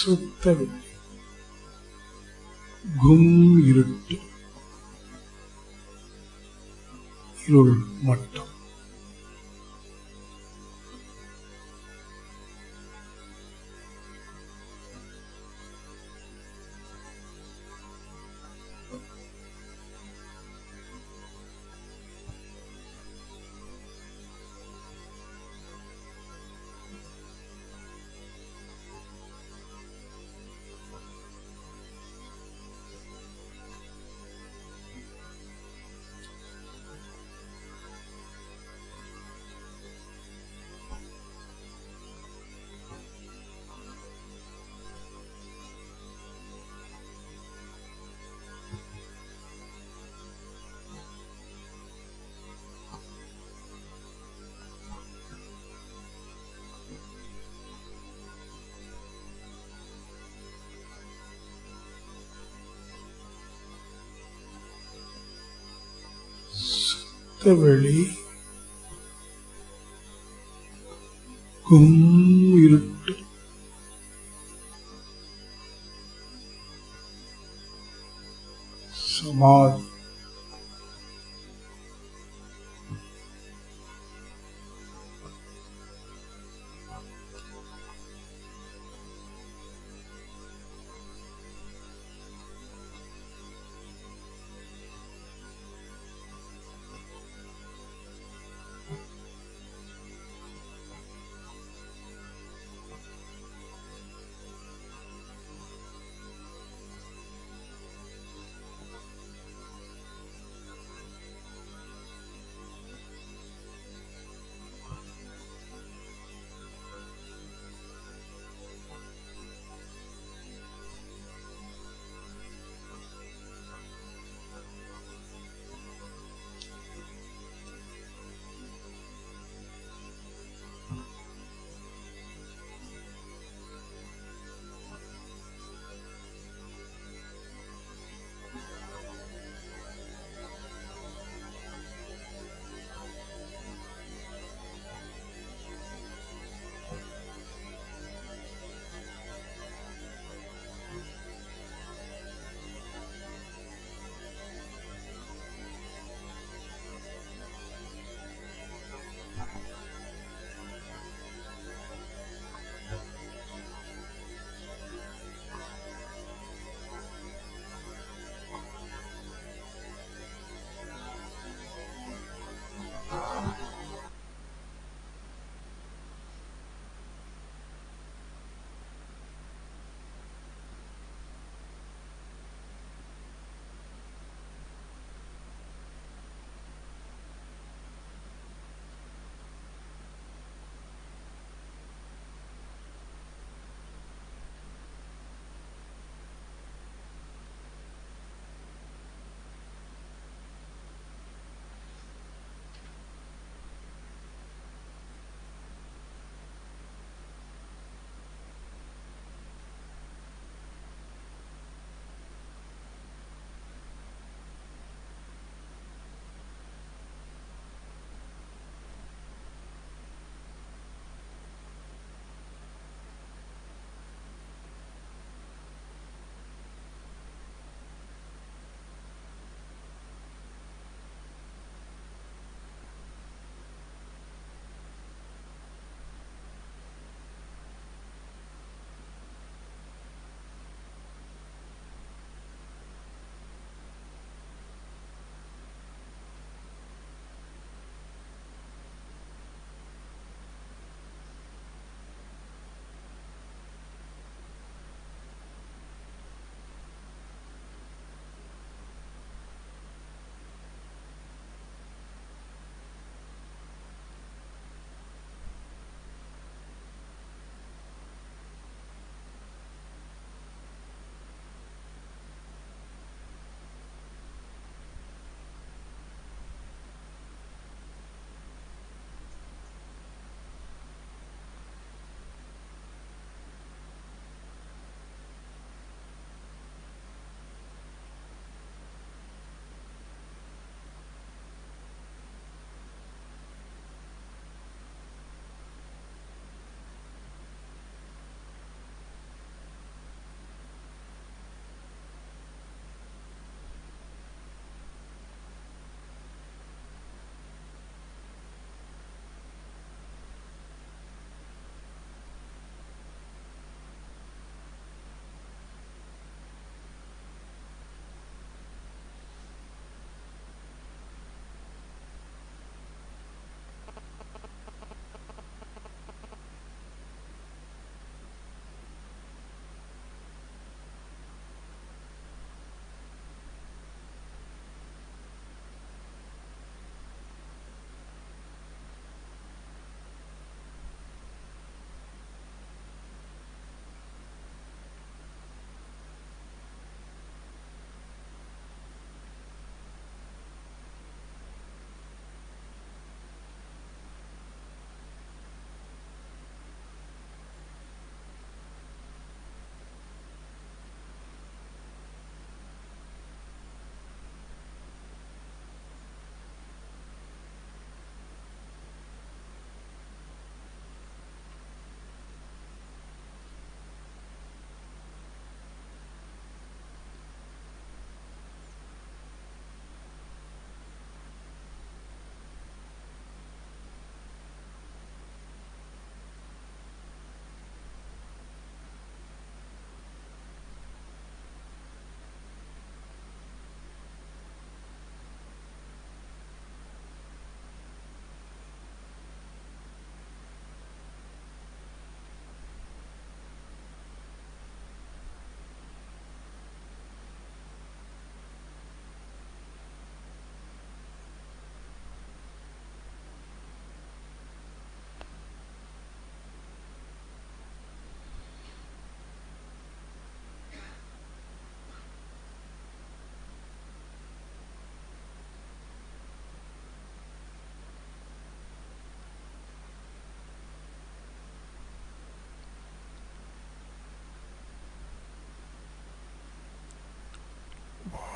சுத்த வெளி, கும் இருட்டு, இருள் மட்டம். சுத்த வெளி, கும் இருட்டு, சமாதி.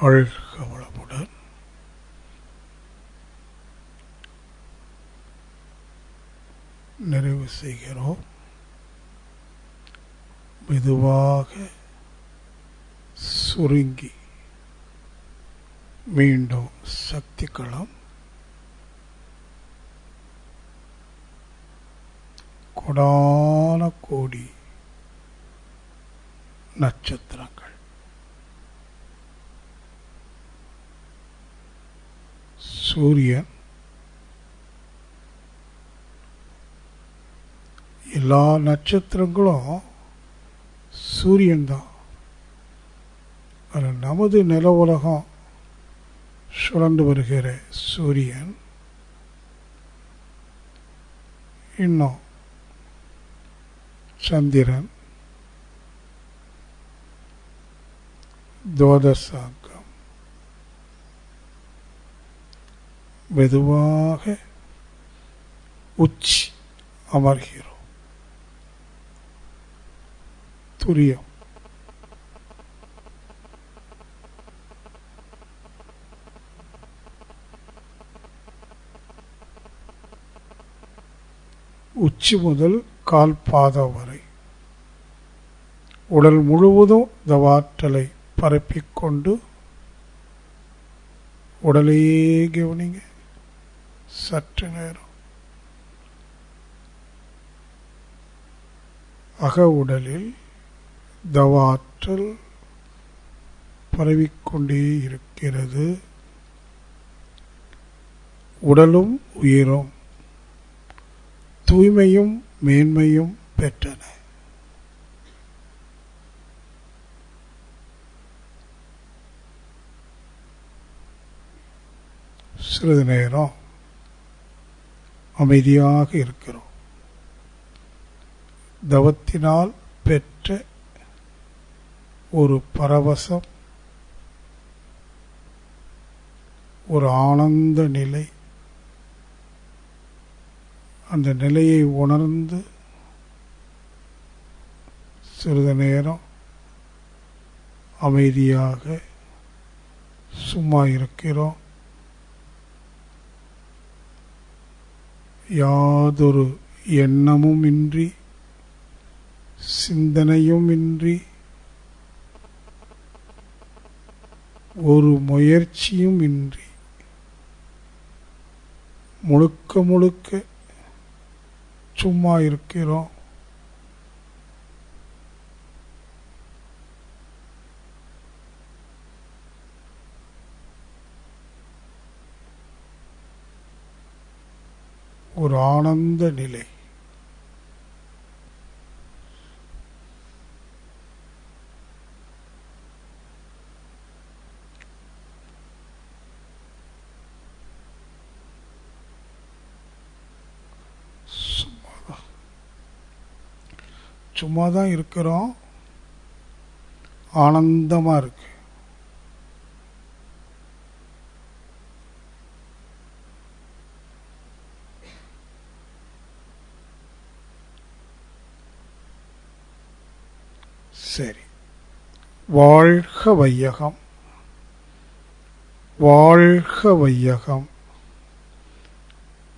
வாழ்க வளமுடன். நிறைவு செய்கிறோம். மெதுவாக சுருங்கி மீண்டும் சக்தி களம், கோடான கோடி நட்சத்திரங்கள், சூரியன், எல்லா நட்சத்திரங்களும் சூரியன்தான். நமது நில உலகம் சுழண்டு வருகிற சூரியன் இன்னும் சந்திரன், துவாதசாங்கம் மெதுவாக உச்சி அமர்கிறோம். துரியம் உச்சி முதல் கால் பாதம் வரை உடல் முழுவதும் தவாற்றலை பரப்பிக்கொண்டு உடலையே கவனிங்க. சற்று நேரம் அக உடலில் தவாற்றல் பரவிக்கொண்டே இருக்கிறது. உடலும் உயிரும் தூய்மையும் மேன்மையும் பெற்றன. சிறிது நேரம் அமைதியாக இருக்கிறோம். தவத்தினால் பெற்ற ஒரு பரவசம், ஒரு ஆனந்த நிலை, அந்த நிலையை உணர்ந்து சிறிது நேரம் அமைதியாக சும்மா இருக்கிறோம். யாதொரு எண்ணமும் இன்றி, சிந்தனையும் இன்றி, ஒரு முயற்சியும் இன்றி, முழுக்க முழுக்க சும்மா இருக்கிறோம். ஒரு ஆனந்த நிலை. சும்மாதான் இருக்கிறோம். ஆனந்தமா இருக்கு. சரி. வாழ்க வையகம், வாழ்க வையகம்,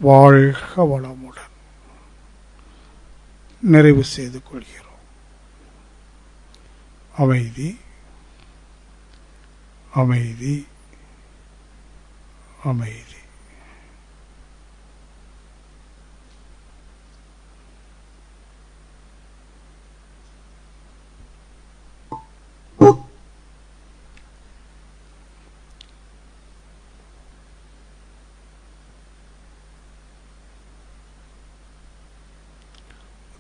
வாழ்க வளமுடன். நிறைவு செய்து கொள்கிறோம். அமைதி, அமைதி, அமைதி.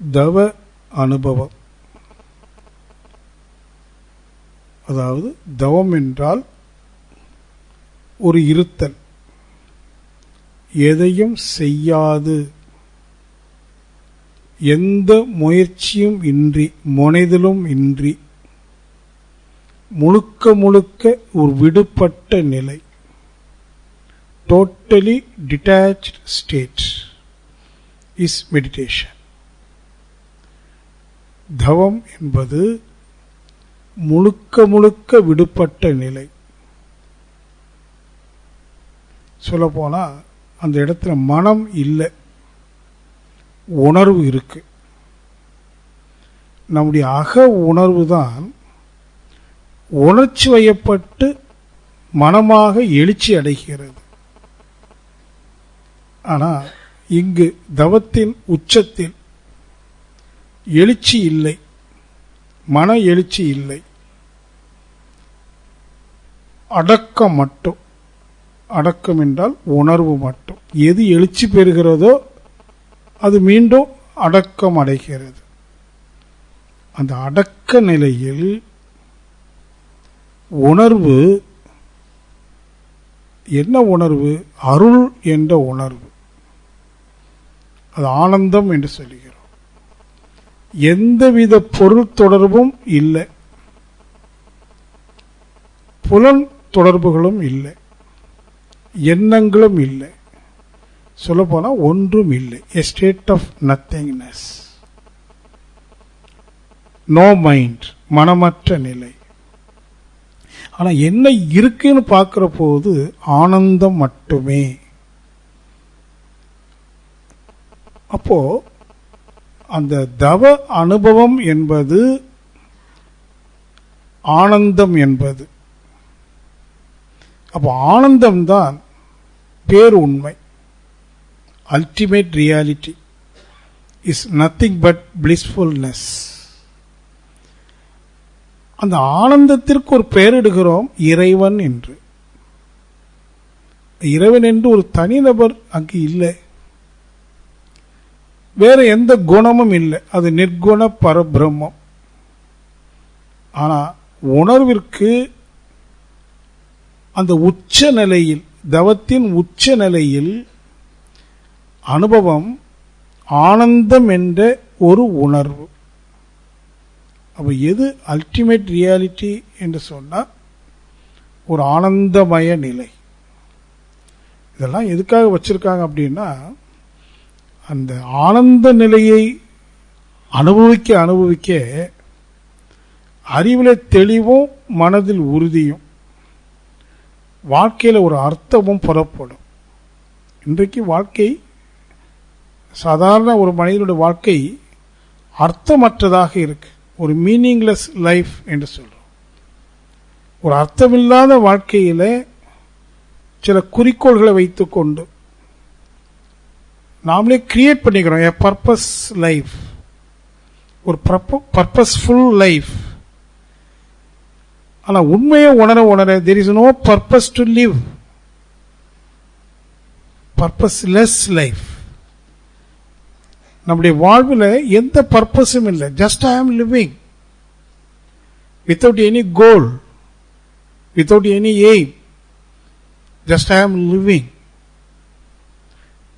தவ அனுபவம், அதாவது தவம் என்றால் ஒரு இருத்தல், எதையும் செய்யாது, எந்த முயற்சியும் இன்றி, முனைதலும் இன்றி, முழுக்க முழுக்க ஒரு விடுபட்ட நிலை, totally detached state is meditation. தவம் என்பது முழுக்க முழுக்க விடுபட்ட நிலை. சொல்லப்போனால் அந்த இடத்துல மனம் இல்லை, உணர்வு இருக்கு. நம்முடைய அக உணர்வு தான் உணர்ச்சி வயப்பட்டு மனமாக எழுச்சி அடைகிறது. ஆனால் இங்கு தவத்தின் உச்சத்தில் எழுச்சி இல்லை, மன எழுச்சி இல்லை, அடக்கம் மட்டும். அடக்கம் என்றால் உணர்வு மட்டும். எது எழுச்சி பெறுகிறதோ அது மீண்டும் அடக்கம் அடைகிறது. அந்த அடக்க நிலையில் உணர்வு என்ன உணர்வு? அருள் என்ற உணர்வு. அது ஆனந்தம் என்று சொல்கிறோம். எந்தவித பொருள் தொடர்பும் இல்லை, புலன் தொடர்புகளும் இல்லை, எண்ணங்களும் இல்லை, சொல்லப்போனால் ஒன்றும் இல்லை. a state of nothingness, no mind, மனமற்ற நிலை. ஆனால் என்ன இருக்குன்னு பார்க்கிற போது ஆனந்தம் மட்டுமே. அப்போ அந்த தவ அனுபவம் என்பது ஆனந்தம் என்பது. அப்போ ஆனந்தம்தான் பேர் உண்மை. Ultimate reality is nothing but blissfulness. அந்த ஆனந்தத்திற்கு ஒரு பெயரிடுகிறோம், இறைவன் என்று. இறைவன் என்று ஒரு தனிநபர் அங்கு இல்லை, வேற எந்த குணமும் இல்லை. அது நிர்குண பரபிரம்மம். ஆனால் உணர்விற்கு அந்த உச்ச நிலையில், தவத்தின் உச்ச நிலையில் அனுபவம் ஆனந்தம் என்ற ஒரு உணர்வு. அப்போ எது அல்டிமேட் ரியாலிட்டி என்று சொன்னால் ஒரு ஆனந்தமய நிலை. இதெல்லாம் எதுக்காக வச்சிருக்காங்க அப்படின்னா, அந்த ஆனந்த நிலையை அனுபவிக்க அனுபவிக்க அறிவில் தெளிவும் மனதில் உறுதியும், வாழ்க்கையில் ஒரு அர்த்தமும் புறப்படும். இன்றைக்கு வாழ்க்கை, சாதாரண ஒரு மனிதனுடைய வாழ்க்கை அர்த்தமற்றதாக இருக்கு. ஒரு மீனிங்லெஸ் லைஃப் என்று சொல்றோம். ஒரு அர்த்தமில்லாத வாழ்க்கையில் சில குறிக்கோள்களை வைத்துக்கொண்டு நாமளே கிரியேட் பண்ணிக்கிறோம். ஏ பர்பஸ் லைஃப், ஒரு பர்பஸ்ஃபுல் லைஃப். ஆனால் உண்மையை உணர உணர there is no purpose to live, purposeless life. நம்முடைய வாழ்வில் எந்த பர்பஸும் இல்லை. ஜஸ்ட் ஐ ஆம் living without any goal, without any aim. Just I ஆம் லிவிங்.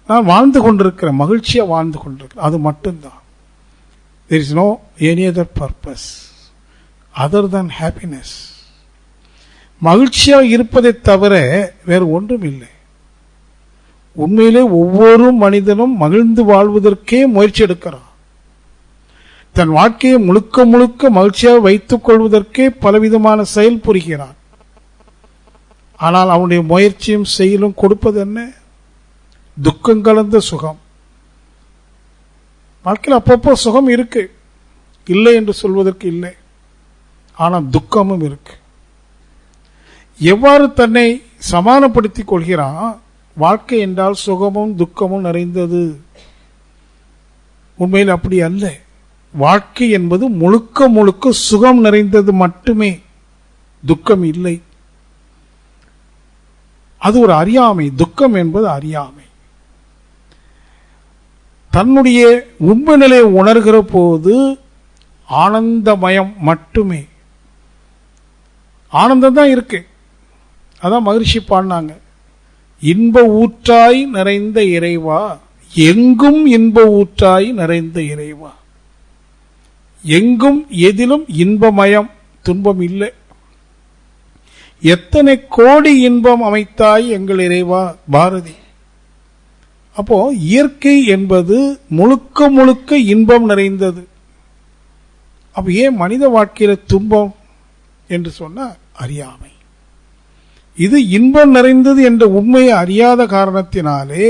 நான் வாழ்ந்து கொண்டிருக்கிறேன், மகிழ்ச்சியாக வாழ்ந்து கொண்டிருக்கிறேன், அது மட்டும்தான். there is no any other purpose other than happiness. மகிழ்ச்சியாக இருப்பதை தவிர வேறு ஒன்றும் இல்லை. உண்மையிலே ஒவ்வொரு மனிதனும் மகிழ்ந்து வாழ்வதற்கே முயற்சி எடுக்கிறான். தன் வாழ்க்கையை முழுக்க முழுக்க மகிழ்ச்சியாக வைத்துக் கொள்வதற்கே பலவிதமான செயல் புரிகிறான். ஆனால் அவனுடைய முயற்சியும் செயலும் கொடுப்பது என்ன? துக்கம் கலந்த சுகம். வாழ்க்கையில் அப்பப்போ சுகம் இருக்கு, இல்லை என்று சொல்வதற்கு இல்லை, ஆனால் துக்கமும் இருக்கு. எவ்வாறு தன்னை சமானப்படுத்திக் கொள்கிறான்? வாழ்க்கை என்றால் சுகமும் துக்கமும் நிறைந்தது. உண்மையில் அப்படி அல்ல. வாழ்க்கை என்பது முழுக்க முழுக்க சுகம் நிறைந்தது மட்டுமே, துக்கம் இல்லை. அது ஒரு அறியாமை. துக்கம் என்பது அறியாமை. தன்னுடைய உண்மை நிலையை உணர்கிற போது ஆனந்தமயம் மட்டுமே. ஆனந்தம் தான் இருக்கு. அதான் மகிழ்ச்சி பாடினாங்க, இன்ப ஊற்றாய் நிறைந்த இறைவா, எங்கும் இன்ப ஊற்றாய் நிறைந்த இறைவா. எங்கும் எதிலும் இன்பமயம், துன்பம் இல்லை. எத்தனை கோடி இன்பம் அமைத்தாய் எங்கள் இறைவா, பாரதி. அப்போ இயற்கை என்பது முழுக்க முழுக்க இன்பம் நிறைந்தது. அப்ப ஏன் மனித வாழ்க்கையில துன்பம் என்று சொன்ன அறியாமை. இது இன்பம் நிறைந்தது என்ற உண்மையை அறியாத காரணத்தினாலே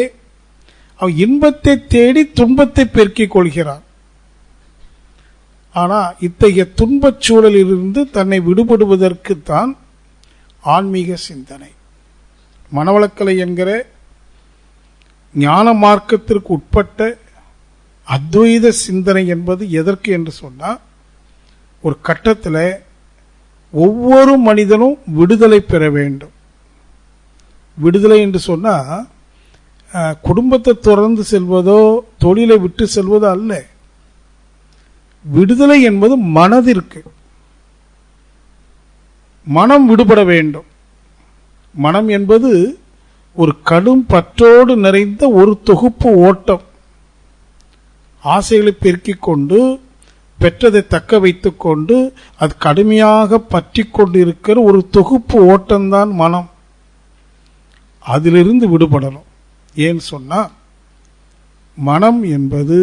அவன் இன்பத்தை தேடி துன்பத்தை பெருக்கிக் கொள்கிறான். ஆனால் இத்தகைய துன்பச் சூழலிலிருந்து தன்னை விடுபடுவதற்குத்தான் ஆன்மீக சிந்தனை. மனவளக்கலை என்கிற ஞான மார்க்கத்திற்கு உட்பட்ட அத்வைத சிந்தனை என்பது எதற்கு என்று சொன்னால், ஒரு கட்டத்தில் ஒவ்வொரு மனிதனும் விடுதலை பெற வேண்டும். விடுதலை என்று சொன்னால் குடும்பத்தை தொடர்ந்து செல்வதோ தொழிலை விட்டு செல்வதோ அல்ல. விடுதலை என்பது மனதிற்கு. மனம் விடுபட வேண்டும். மனம் என்பது ஒரு கடும் பற்றோடு நிறைந்த ஒரு தொகுப்பு ஓட்டம். ஆசைகளை பெருக்கிக் கொண்டு பெற்றதை தக்க வைத்துக் கொண்டு அது கடுமையாக பற்றி கொண்டு இருக்கிற ஒரு தொகுப்பு ஓட்டம்தான் மனம். அதிலிருந்து விடுபடணும். ஏன்னு சொன்னா, மனம் என்பது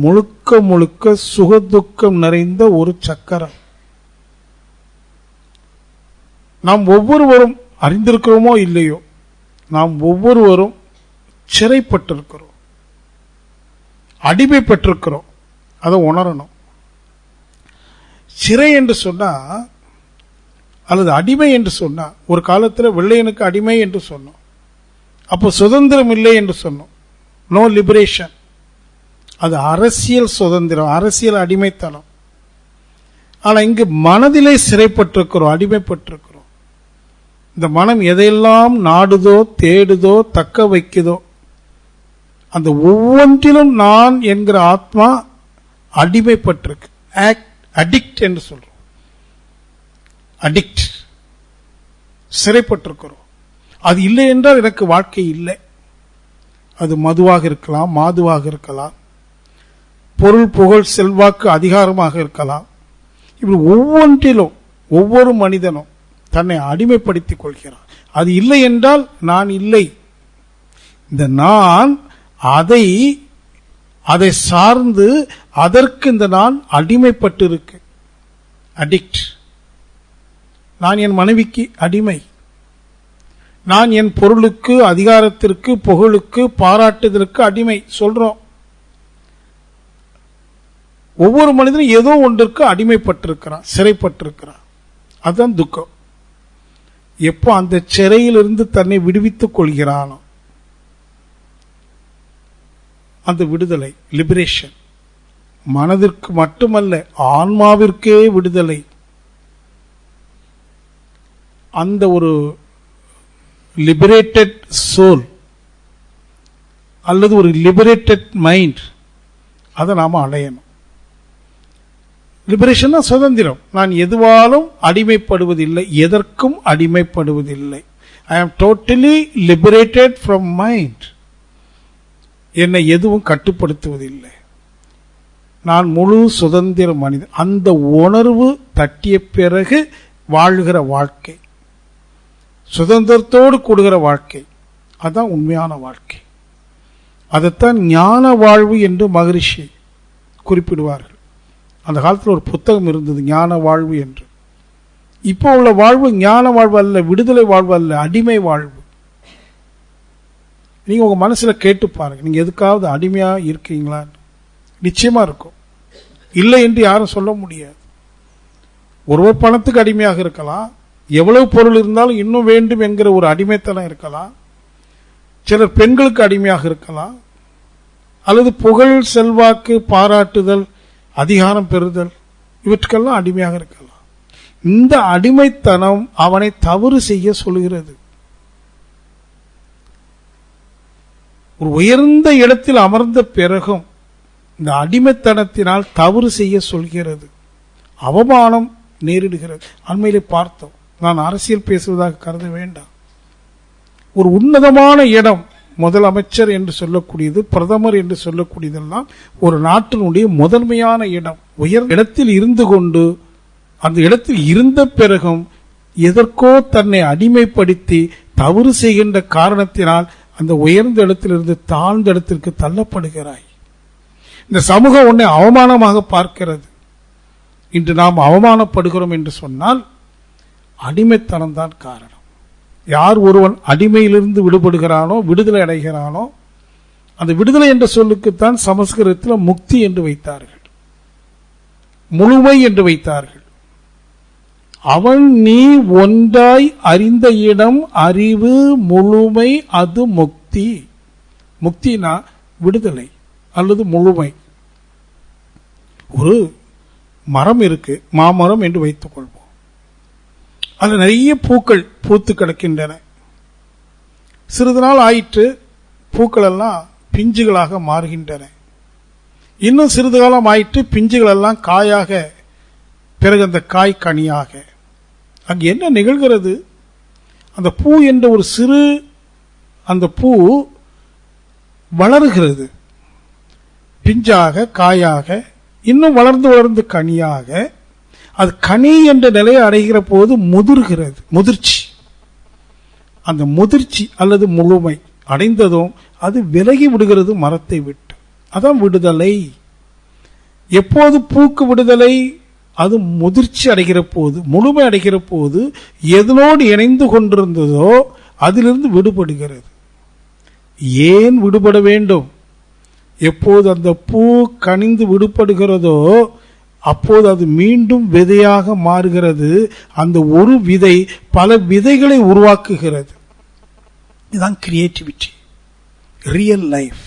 முழுக்க முழுக்க சுகதுக்கம் நிறைந்த ஒரு சக்கரம். நாம் ஒவ்வொருவரும் அறிந்திருக்கிறோமோ இல்லையோ, நாம் ஒவ்வொருவரும் சிறைப்பட்டிருக்கிறோம், அடிமை பெற்றிருக்கிறோம். அதை உணரணும். சிறை என்று சொன்னா அல்லது அடிமை என்று சொன்னா, ஒரு காலத்தில் வெள்ளையனுக்கு அடிமை என்று சொன்னோம். அப்போ சுதந்திரம் இல்லை என்று சொன்னோம். No liberation. அது அரசியல் சுதந்திரம், அரசியல் அடிமைத்தனம். ஆனால் இங்கு மனதிலே சிறைப்பட்டிருக்கிறோம், அடிமைப்பட்டிருக்கிறோம். இந்த மனம் எதையெல்லாம் நாடுதோ தேடுதோ தக்க வைக்குதோ, அந்த ஒவ்வொன்றிலும் நான் என்கிற ஆத்மா அடிமைப்பட்டிருக்கு. அடிக்ட் என்று சொல்றோம். அடிக்ட், சிறைப்பட்டிருக்கிறோம். அது இல்லை என்றால் எனக்கு வாழ்க்கை இல்லை. அது மதுவாக இருக்கலாம், மாதுவாக இருக்கலாம், பொருள் புகழ் செல்வாக்கு அதிகாரமாக இருக்கலாம். இப்படி ஒவ்வொன்றிலும் ஒவ்வொரு மனிதனும் தன்னை அடிமைப்படுத்திக் கொள்கிறான். அது இல்லை என்றால் நான் இல்லை. இந்த நான் அதை சார்ந்து அதற்கு இந்த நான் அடிமைப்பட்டு இருக்கு. அடிக்ட். நான் என் மனைவிக்கு அடிமை. நான் என் பொருளுக்கு, அதிகாரத்திற்கு, புகழுக்கு, பாராட்டுதலுக்கு அடிமை சொல்றோம். ஒவ்வொரு மனிதனும் ஏதோ ஒன்றுக்கு அடிமைப்பட்டிருக்கிறான், சிறைப்பட்டிருக்கிறான். அதுதான் துக்கம். எப்போ அந்த சிறையிலிருந்து தன்னை விடுவித்துக் கொள்கிறானோ, அந்த விடுதலை, லிபரேஷன், மனதிற்கு மட்டுமல்ல ஆன்மாவிற்கே விடுதலை. அந்த ஒரு லிபரேட்டட் சோல் அல்லது ஒரு லிபரேட்டட் மைண்ட், அதை நாம அடையணும். லிபரேஷன் சுதந்திரம். நான் எதுவாலும் அடிமைப்படுவதில்லை, எதற்கும் அடிமைப்படுவதில்லை. ஐ ஆம் டோட்டலி லிபரேட்டட் ஃப்ரம் மைண்ட். என்னை எதுவும் கட்டுப்படுத்துவதில்லை. நான் முழு சுதந்திர மனிதன். அந்த உணர்வு தட்டிய பிறகு வாழ்கிற வாழ்க்கை, சுதந்திரத்தோடு கூடுகிற வாழ்க்கை, அதுதான் உண்மையான வாழ்க்கை. அதைத்தான் ஞான வாழ்வு என்று மகரிஷி குறிப்பிடுவார்கள். அந்த காலத்தில் ஒரு புத்தகம் இருந்தது, ஞான வாழ்வு என்று. இப்போ உள்ள வாழ்வு ஞான வாழ்வு அல்ல, விடுதலை வாழ்வு அல்ல, அடிமை வாழ்வு. நீங்க உங்க மனசுல கேட்டு பாருங்க, நீங்க எதுக்காவது அடிமையா இருக்கீங்களா? நிச்சயமா இருக்கும். இல்லை என்று யாரும் சொல்ல முடியாது. ஒருவர் பணத்துக்கு அடிமையாக இருக்கலாம், எவ்வளவு பொருள் இருந்தாலும் இன்னும் வேண்டும் என்கிற ஒரு அடிமைத்தனம் இருக்கலாம். சிலர் பெண்களுக்கு அடிமையாக இருக்கலாம், அல்லது புகழ், செல்வாக்கு, பாராட்டுதல், அதிகாரம் பெறுதல், இவற்றுக்கெல்லாம் அடிமையாக இருக்கலாம். இந்த அடிமைத்தனம் அவனை தவறு செய்ய சொல்கிறது. ஒரு உயர்ந்த இடத்தில் அமர்ந்த பிறகும் இந்த அடிமைத்தனத்தினால் தவறு செய்ய சொல்கிறது, அவமானம் நேரிடுகிறது. அண்மையிலே பார்த்தோம். நான் அரசியல் பேசுவதாக கருத வேண்டாம். ஒரு உன்னதமான இடம், முதலமைச்சர் என்று சொல்லக்கூடியது, பிரதமர் என்று சொல்லக்கூடியதெல்லாம் ஒரு நாட்டினுடைய முதன்மையான இடம். உயர் இடத்தில் இருந்து கொண்டு அந்த இடத்தில் இருந்த பிறகும் எதற்கோ தன்னை அடிமைப்படுத்தி தவறு செய்கின்ற காரணத்தினால் அந்த உயர்ந்த இடத்திலிருந்து தாழ்ந்த இடத்திற்கு தள்ளப்படுகிறாய். இந்த சமூகம் உன்னை அவமானமாக பார்க்கிறது. இன்று நாம் அவமானப்படுகிறோம் என்று சொன்னால் அடிமைத்தனம் தான் காரணம். யார் ஒருவன் அடிமையிலிருந்து விடுபடுகிறானோ, விடுதலை அடைகிறானோ, அந்த விடுதலை என்ற சொல்லுக்குத்தான் சமஸ்கிருதத்தில் முக்தி என்று வைத்தார்கள், முழுமை என்று வைத்தார்கள். அவன் நீ ஒன்றாய் அறிந்த இடம் அறிவு முழுமை, அது முக்தி. முக்தினா விடுதலை அல்லது முழுமை. ஒரு மரம் இருக்கு, மாமரம் என்று வைத்துக் கொள்வோம். அதில் நிறைய பூக்கள் பூத்து கிடக்கின்றன. சிறிது நாள் ஆயிற்று, பூக்கள் எல்லாம் பிஞ்சுகளாக மாறுகின்றன. இன்னும் சிறிது காலம் ஆயிற்று, பிஞ்சுகள் எல்லாம் காயாக, பிறகு அந்த காய் கனியாக. அங்கு என்ன நிகழ்கிறது? அந்த பூ என்ற ஒரு சிறு அந்த பூ வளர்கிறது, பிஞ்சாக காயாக, இன்னும் வளர்ந்து வளர்ந்து கனியாக. அது கனி என்ற நிலையை அடைகிற போது முதிர்கிறது, முதிர்ச்சி. அந்த முதிர்ச்சி அல்லது முழுமை அடைந்ததும் அது விலகி விடுகிறது மரத்தை விட்டு. அதான் விடுதலை. எப்போது பூக்கு விடுதலை? அது முதிர்ச்சி அடைகிற போது, முழுமை அடைகிற போது எதனோடு இணைந்து கொண்டிருந்ததோ அதிலிருந்து விடுபடுகிறது. ஏன் விடுபட வேண்டும்? எப்போது அந்த பூ கனிந்து விடுபடுகிறதோ அப்போது அது மீண்டும் விதையாக மாறுகிறது. அந்த ஒரு விதை பல விதைகளை உருவாக்குகிறது. இதுதான் கிரியேட்டிவிட்டி, ரியல் லைஃப்.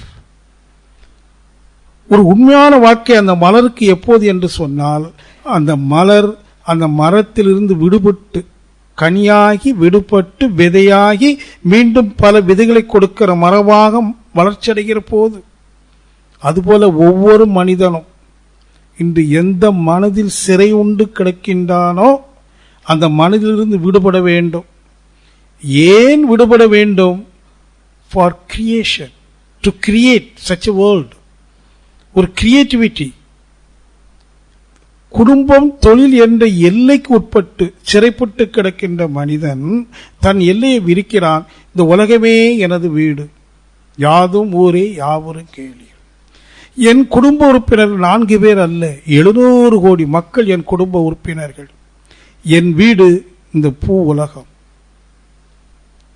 ஒரு உண்மையான வாழ்க்கை அந்த மலருக்கு எப்போது என்று சொன்னால், அந்த மலர் அந்த மரத்திலிருந்து விடுபட்டு கனியாகி விடுபட்டு விதையாகி மீண்டும் பல விதைகளை கொடுக்கிற மரமாக வளர்ச்சி அடைகிற போது. அதுபோல ஒவ்வொரு மனிதனும் இன்று எந்த மனதில் சிறை உண்டு கிடக்கின்றானோ அந்த மனதிலிருந்து விடுபட வேண்டும். ஏன் விடுபட வேண்டும்? For creation, to create such a world. ஒரு கிரியேட்டிவிட்டி. குடும்பம் தொழில் என்ற எல்லைக்கு உட்பட்டு சிறைப்பட்டு கிடக்கின்ற மனிதன் தன் எல்லையை விரிக்கிறான். இந்த உலகமே எனது வீடு, யாதும் ஊரே யாவரும் கேளீர். என் குடும்ப உறுப்பினர்கள் 4 பேர் அல்ல, 700 கோடி மக்கள் என் குடும்ப உறுப்பினர்கள். என் வீடு இந்த பூ உலகம்.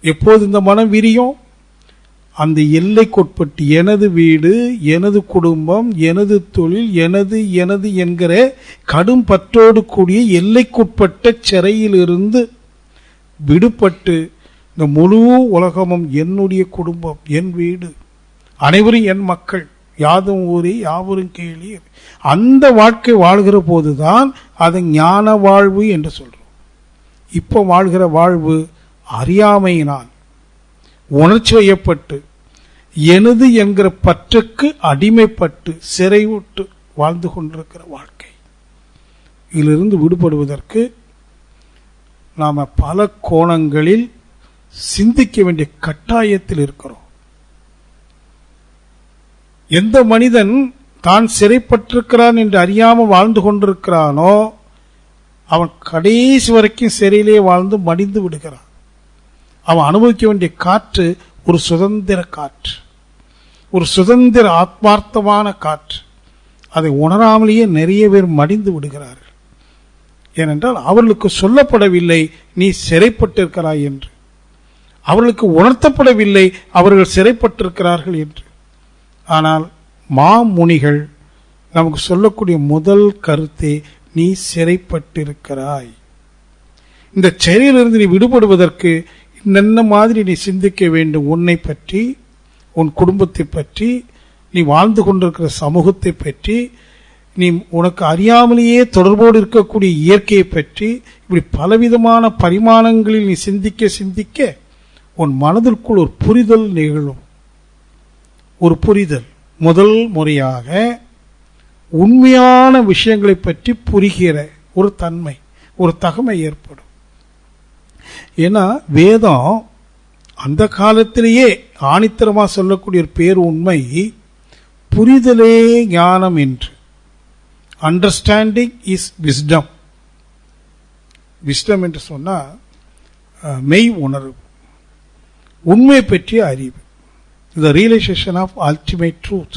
எப்போது இந்த மனம் விரியும்? அந்த எல்லைக்குட்பட்டு எனது வீடு, எனது குடும்பம், எனது தொழில், எனது எனது என்கிற கடும் பற்றோடு கூடிய எல்லைக்குட்பட்ட சிறையிலிருந்து விடுபட்டு இந்த முழு உலகமும் என்னுடைய குடும்பம், என் வீடு, அனைவரும் என் மக்கள், யாதும் ஊரே யாவரும் கேளீர். அந்த வாழ்க்கை வாழ்கிற போதுதான் அதை ஞான வாழ்வு என்று சொல்றோம். இப்போ வாழ்கிற வாழ்வு அறியாமையினால் உணர்ச்சி வயப்பட்டு எனது என்கிற பற்றுக்கு அடிமைப்பட்டு சிறைவிட்டு வாழ்ந்து கொண்டிருக்கிற வாழ்க்கை. இதிலிருந்து விடுபடுவதற்கு நாம பல கோணங்களில் சிந்திக்க வேண்டிய கட்டாயத்தில் இருக்கிறோம். எந்த மனிதன் தான் சிறைப்பட்டிருக்கிறான் என்று அறியாமல் வாழ்ந்து கொண்டிருக்கிறானோ அவன் கடைசி வரைக்கும் சிறையிலே வாழ்ந்து மடிந்து விடுகிறான். அவன் அனுபவிக்க வேண்டிய காற்று ஒரு சுதந்திர காற்று, ஒரு சுதந்திர ஆத்மார்த்தமான காற்று. அதை உணராமலேயே நிறைய பேர் மடிந்து விடுகிறார்கள். ஏனென்றால் அவர்களுக்கு சொல்லப்படவில்லை நீ சிறைப்பட்டிருக்கிறாய் என்று, அவர்களுக்கு உணர்த்தப்படவில்லை அவர்கள் சிறைப்பட்டிருக்கிறார்கள் என்று. ஆனால் மாமுனிகள் நமக்கு சொல்லக்கூடிய முதல் கருத்தே நீ சிறைப்பட்டிருக்கிறாய். இந்த சிறையிலிருந்து நீ விடுபடுவதற்கு என்ன மாதிரி நீ சிந்திக்க வேண்டும்? உன்னை பற்றி, உன் குடும்பத்தை பற்றி, நீ வாழ்ந்து கொண்டிருக்கிற சமூகத்தை பற்றி, நீ உனக்கு அறியாமலேயே தொடர்போடு இருக்கக்கூடிய இயற்கையை பற்றி, இப்படி பலவிதமான பரிமாணங்களில் நீ சிந்திக்க சிந்திக்க உன் மனதிற்குள் ஒரு புரிதல் நிகழும். ஒரு புரிதல், முதல் முறையாக உண்மையான விஷயங்களை பற்றி புரிகிற ஒரு தன்மை, ஒரு தகமை ஏற்படும். ஏன்னா வேதம் அந்த காலத்திலேயே ஆணித்தரமா சொல்லக்கூடிய ஒரு பேர் உண்மை, புரிதலே ஞானம் என்று. Understanding is wisdom. விஸ்டம் என்று சொன்னா மெய் உணர்வு, உண்மை பற்றிய அறிவு, the realization of ultimate truth.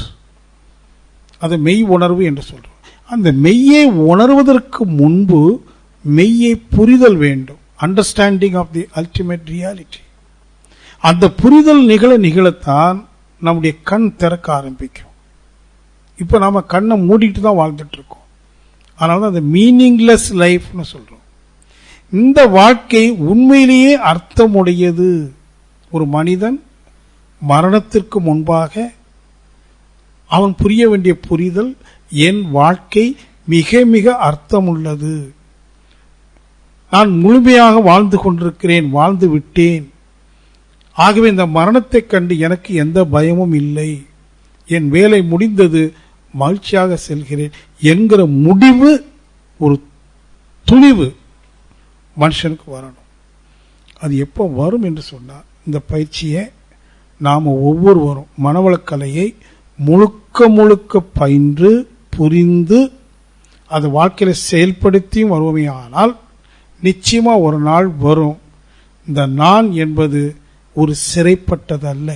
அது மெய் உணர்வு என்று சொல்றோம். அந்த மெய்யை உணர்வதற்கு முன்பு மெய்யை புரிதல் வேண்டும். Understanding of the ultimate reality. அந்த புரிதல் நிகழத்தான் நம்முடைய கண் திறக்க ஆரம்பிக்கும். இப்ப நாம கண்ணை மூடிட்டு தான் வாழ்ந்துட்டு இருக்கோம். அதனால அந்த மீனிங்லெஸ் லைஃப்னு சொல்றோம். இந்த வாழ்க்கை உண்மையிலேயே அர்த்தமுடையது. ஒரு மனிதன் மரணத்திற்கு முன்பாக அவன் புரிய வேண்டிய புரிதல், என் வாழ்க்கை மிக மிக அர்த்தமுள்ளது, நான் முழுமையாக வாழ்ந்து கொண்டிருக்கிறேன், வாழ்ந்து விட்டேன், ஆகவே இந்த மரணத்தை கண்டு எனக்கு எந்த பயமும் இல்லை, என் வேலை முடிந்தது, மகிழ்ச்சியாக செல்கிறேன் என்கிற முடிவு, ஒரு துணிவு மனுஷனுக்கு வரணும். அது எப்போ வரும் என்று சொன்னால், இந்த பயிற்சியை நாம் ஒவ்வொருவரும் மனவளக்கலையை முழுக்க முழுக்க பயின்று புரிந்து அது வாழ்க்கையில் செயல்படுத்தியும் வருவோமே. ஆனால் நிச்சயமா ஒரு நாள் வரும், இந்த நான் என்பது ஒரு சிறைப்பட்டதல்ல.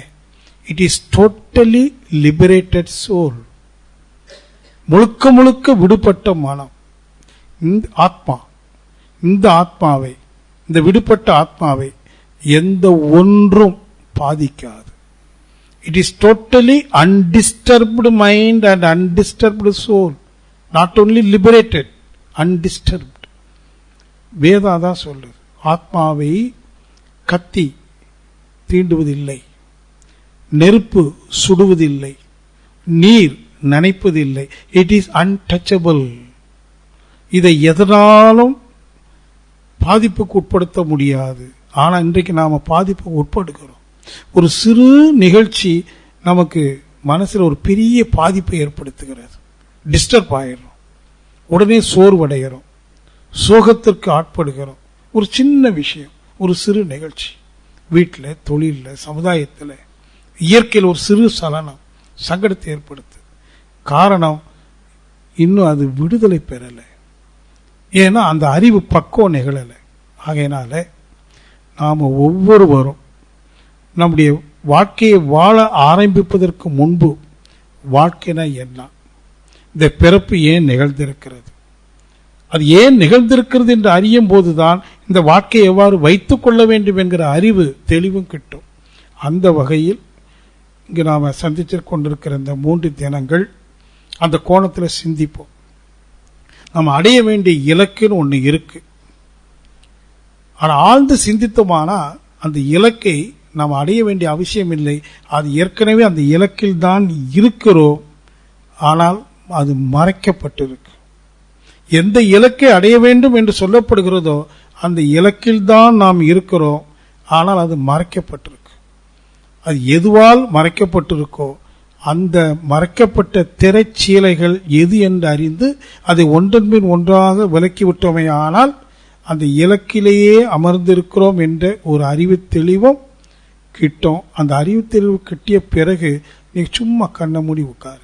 It is totally liberated soul. முழுக்க முழுக்க விடுபட்ட மனம், இந்த ஆத்மா, இந்த ஆத்மாவை, இந்த விடுபட்ட ஆத்மாவை எந்த ஒன்றும் பாதிக்காது. It is totally undisturbed mind and undisturbed soul. Not only liberated, undisturbed. Veda தான் சொல்லுது, ஆத்மாவை கத்தி தீண்டுவதில்லை, நெருப்பு சுடுவதில்லை, நீர் நனைப்பதில்லை. It is untouchable. இதை எதனாலும் பாதிப்புக்கு உட்படுத்த முடியாது. ஆனா இன்றைக்கு நாம பாதிப்புக்கு உட்படுகிறோம். ஒரு சிறு நிகழ்ச்சி நமக்கு மனசுல ஒரு பெரிய பாதிப்பை ஏற்படுத்துகிறது. டிஸ்டர்ப் ஆயிடும், உடனே சோர்வடைகிறோம், சோகத்திற்கு ஆட்படுகிறோம். ஒரு சின்ன விஷயம், ஒரு சிறு நிகழ்ச்சி, வீட்டில், தொழிலில், சமுதாயத்தில், இயற்கையில் ஒரு சிறு சலனம் சங்கடத்தை ஏற்படுத்து. காரணம், இன்னும் அது விடுதலை பெறலை. ஏன்னா அந்த அறிவு பக்குவம் நிகழலை. ஆகையினால நாம ஒவ்வொருவரும் நம்முடைய வாழ்க்கையை வாழ ஆரம்பிப்பதற்கு முன்பு, வாழ்க்கைனா என்ன, இந்த பிறப்பு ஏன் நிகழ்ந்திருக்கிறது, அது ஏன் நிகழ்ந்திருக்கிறது என்று அறியும் போதுதான் இந்த வாழ்க்கையை எவ்வாறு வைத்துக் கொள்ள வேண்டும் என்கிற அறிவு தெளிவும் கிட்டும். அந்த வகையில் இங்கு நாம சந்தித்து கொண்டிருக்கிற இந்த 3 தினங்கள் அந்த கோணத்தில் சிந்திப்போம். நாம் அடைய வேண்டிய இலக்குன்னு ஒன்று இருக்கு. ஆனால் ஆழ்ந்து சிந்தித்தோமானா அந்த இலக்கை நாம் அடைய வேண்டிய அவசியம் இல்லை. அது ஏற்கனவே அந்த இலக்கில் தான் இருக்கிறோம். ஆனால் அது மறைக்கப்பட்டிருக்கு. எந்த இலக்கை அடைய வேண்டும் என்று சொல்லப்படுகிறதோ அந்த இலக்கில் தான் நாம் இருக்கிறோம். ஆனால் அது மறைக்கப்பட்டிருக்கு. அது எதுவால் மறைக்கப்பட்டிருக்கோ அந்த மறைக்கப்பட்ட திரைச்சீலைகள் எது என்று அறிந்து அதை ஒன்றன் பின் ஒன்றாக விலக்கிவிட்டோமே. ஆனால் அந்த இலக்கிலேயே அமர்ந்திருக்கிறோம் என்ற ஒரு அறிவு தெளிவும் கிட்டும். அந்த அறிவு தெளிவு கிட்டிய பிறகு நீ சும்மா கண்ண மூடி உட்காரு,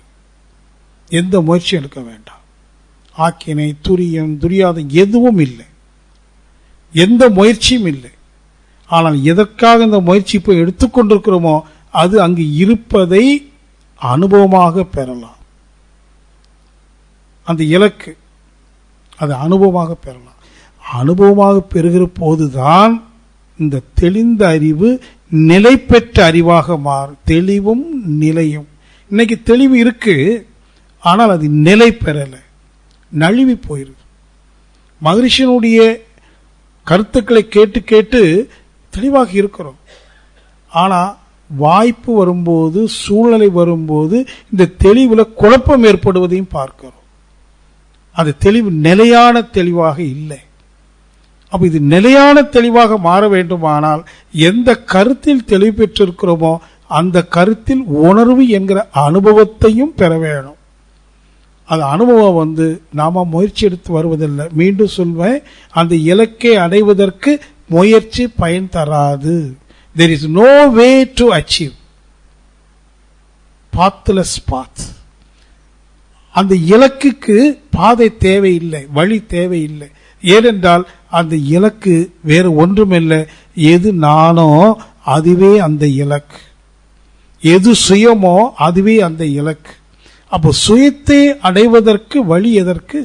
எந்த முயற்சியும் எடுக்க வேண்டாம். ஆக்கினை, துரியம், துரியாதம் எதுவும் இல்லை, எந்த முயற்சியும் இல்லை. ஆனால் எதற்காக இந்த முயற்சி இப்போ எடுத்துக்கொண்டிருக்கிறோமோ அது அங்கு இருப்பதை அனுபவமாக பெறலாம். அந்த இலக்கு அது அனுபவமாக பெறலாம். அனுபவமாக பெறுகிற போதுதான் இந்த தெளிந்த அறிவு நிலை பெற்ற அறிவாக மாறும். தெளிவும் நிலையும். இன்னைக்கு தெளிவு இருக்கு, ஆனால் அது நிலை பெறலை, நழுவி போயிருது. மகரிஷியனுடைய கருத்துக்களை கேட்டு கேட்டு தெளிவாக இருக்கிறோம். ஆனா வாய்ப்பு வரும்போது, சூழ்நிலை வரும்போது இந்த தெளிவுல குழப்பம் ஏற்படுவதையும் பார்க்கிறோம். அது தெளிவு நிலையான தெளிவாக இல்லை. அப்ப இது நிலையான தெளிவாக மாற வேண்டுமானால் எந்த கருத்தில் தெளிவு பெற்றிருக்கிறோமோ அந்த கருத்தில் உணர்வு என்கிற அனுபவத்தையும் பெற வேணும். அந்த அனுபவம் நாம முயற்சி எடுத்து வருவதில்லை. மீண்டும் சொல்வேன், அந்த இலக்கை அடைவதற்கு முயற்சி பயன் தராது. There is no way to achieve. Pathless path. அந்த இலக்குக்கு பாதை தேவையில்லை, வழி தேவையில்லை. ஏனென்றால் அந்த இலக்கு வேறு ஒன்றுமில்லை. எது நானோ அதுவே அந்த இலக்கு, எது சுயமோ அதுவே அந்த இலக்கு. அப்போ சுயத்தை அடைவதற்கு வழி எதற்கு?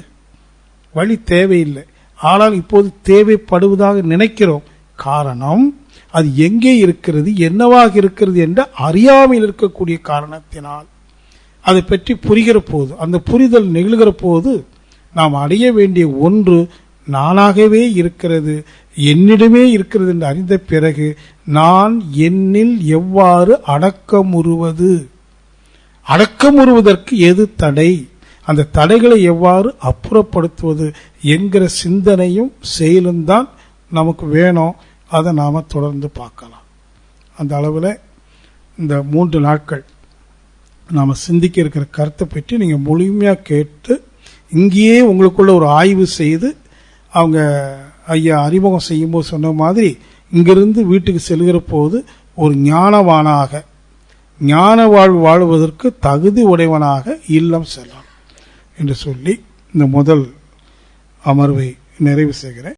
வழி தேவையில்லை. ஆனால் இப்போது தேவைப்படுவதாக நினைக்கிறோம். காரணம், அது எங்கே இருக்கிறது, என்னவாக இருக்கிறது என்ற அறியாமையில் இருக்கக்கூடிய காரணத்தினால். அதை பற்றி புரிகிற போது, அந்த புரிதல் நிகழ்கிற போது நாம் அடைய வேண்டிய ஒன்று நானாகவே இருக்கிறது, என்னிடமே இருக்கிறது என்று அறிந்த பிறகு நான் என்னில் எவ்வாறு அடக்கமுறுவது, அடக்கமுறுவதற்கு எது தடை, அந்த தடைகளை எவ்வாறு அப்புறப்படுத்துவது என்கிற சிந்தனையும் செயலும் தான் நமக்கு வேணும். அதை நாம் தொடர்ந்து பார்க்கலாம். அந்த அளவில் இந்த 3 நாட்கள் நாம் சிந்திக்க இருக்கிற கருத்தை பற்றி நீங்கள் முழுமையாக கேட்டு இங்கேயே உங்களுக்குள்ள ஒரு ஆய்வு செய்து, அவங்க ஐயா அறிமுகம் செய்யும்போது சொன்ன மாதிரி இங்கிருந்து வீட்டுக்கு செல்கிற போது ஒரு ஞானவானாக, ஞான வாழ்வு வாழ்வதற்கு தகுதி உடையவனாக இல்லம் செல்லலாம் என்று சொல்லி இந்த முதல் அமர்வை நிறைவு செய்கிறேன்.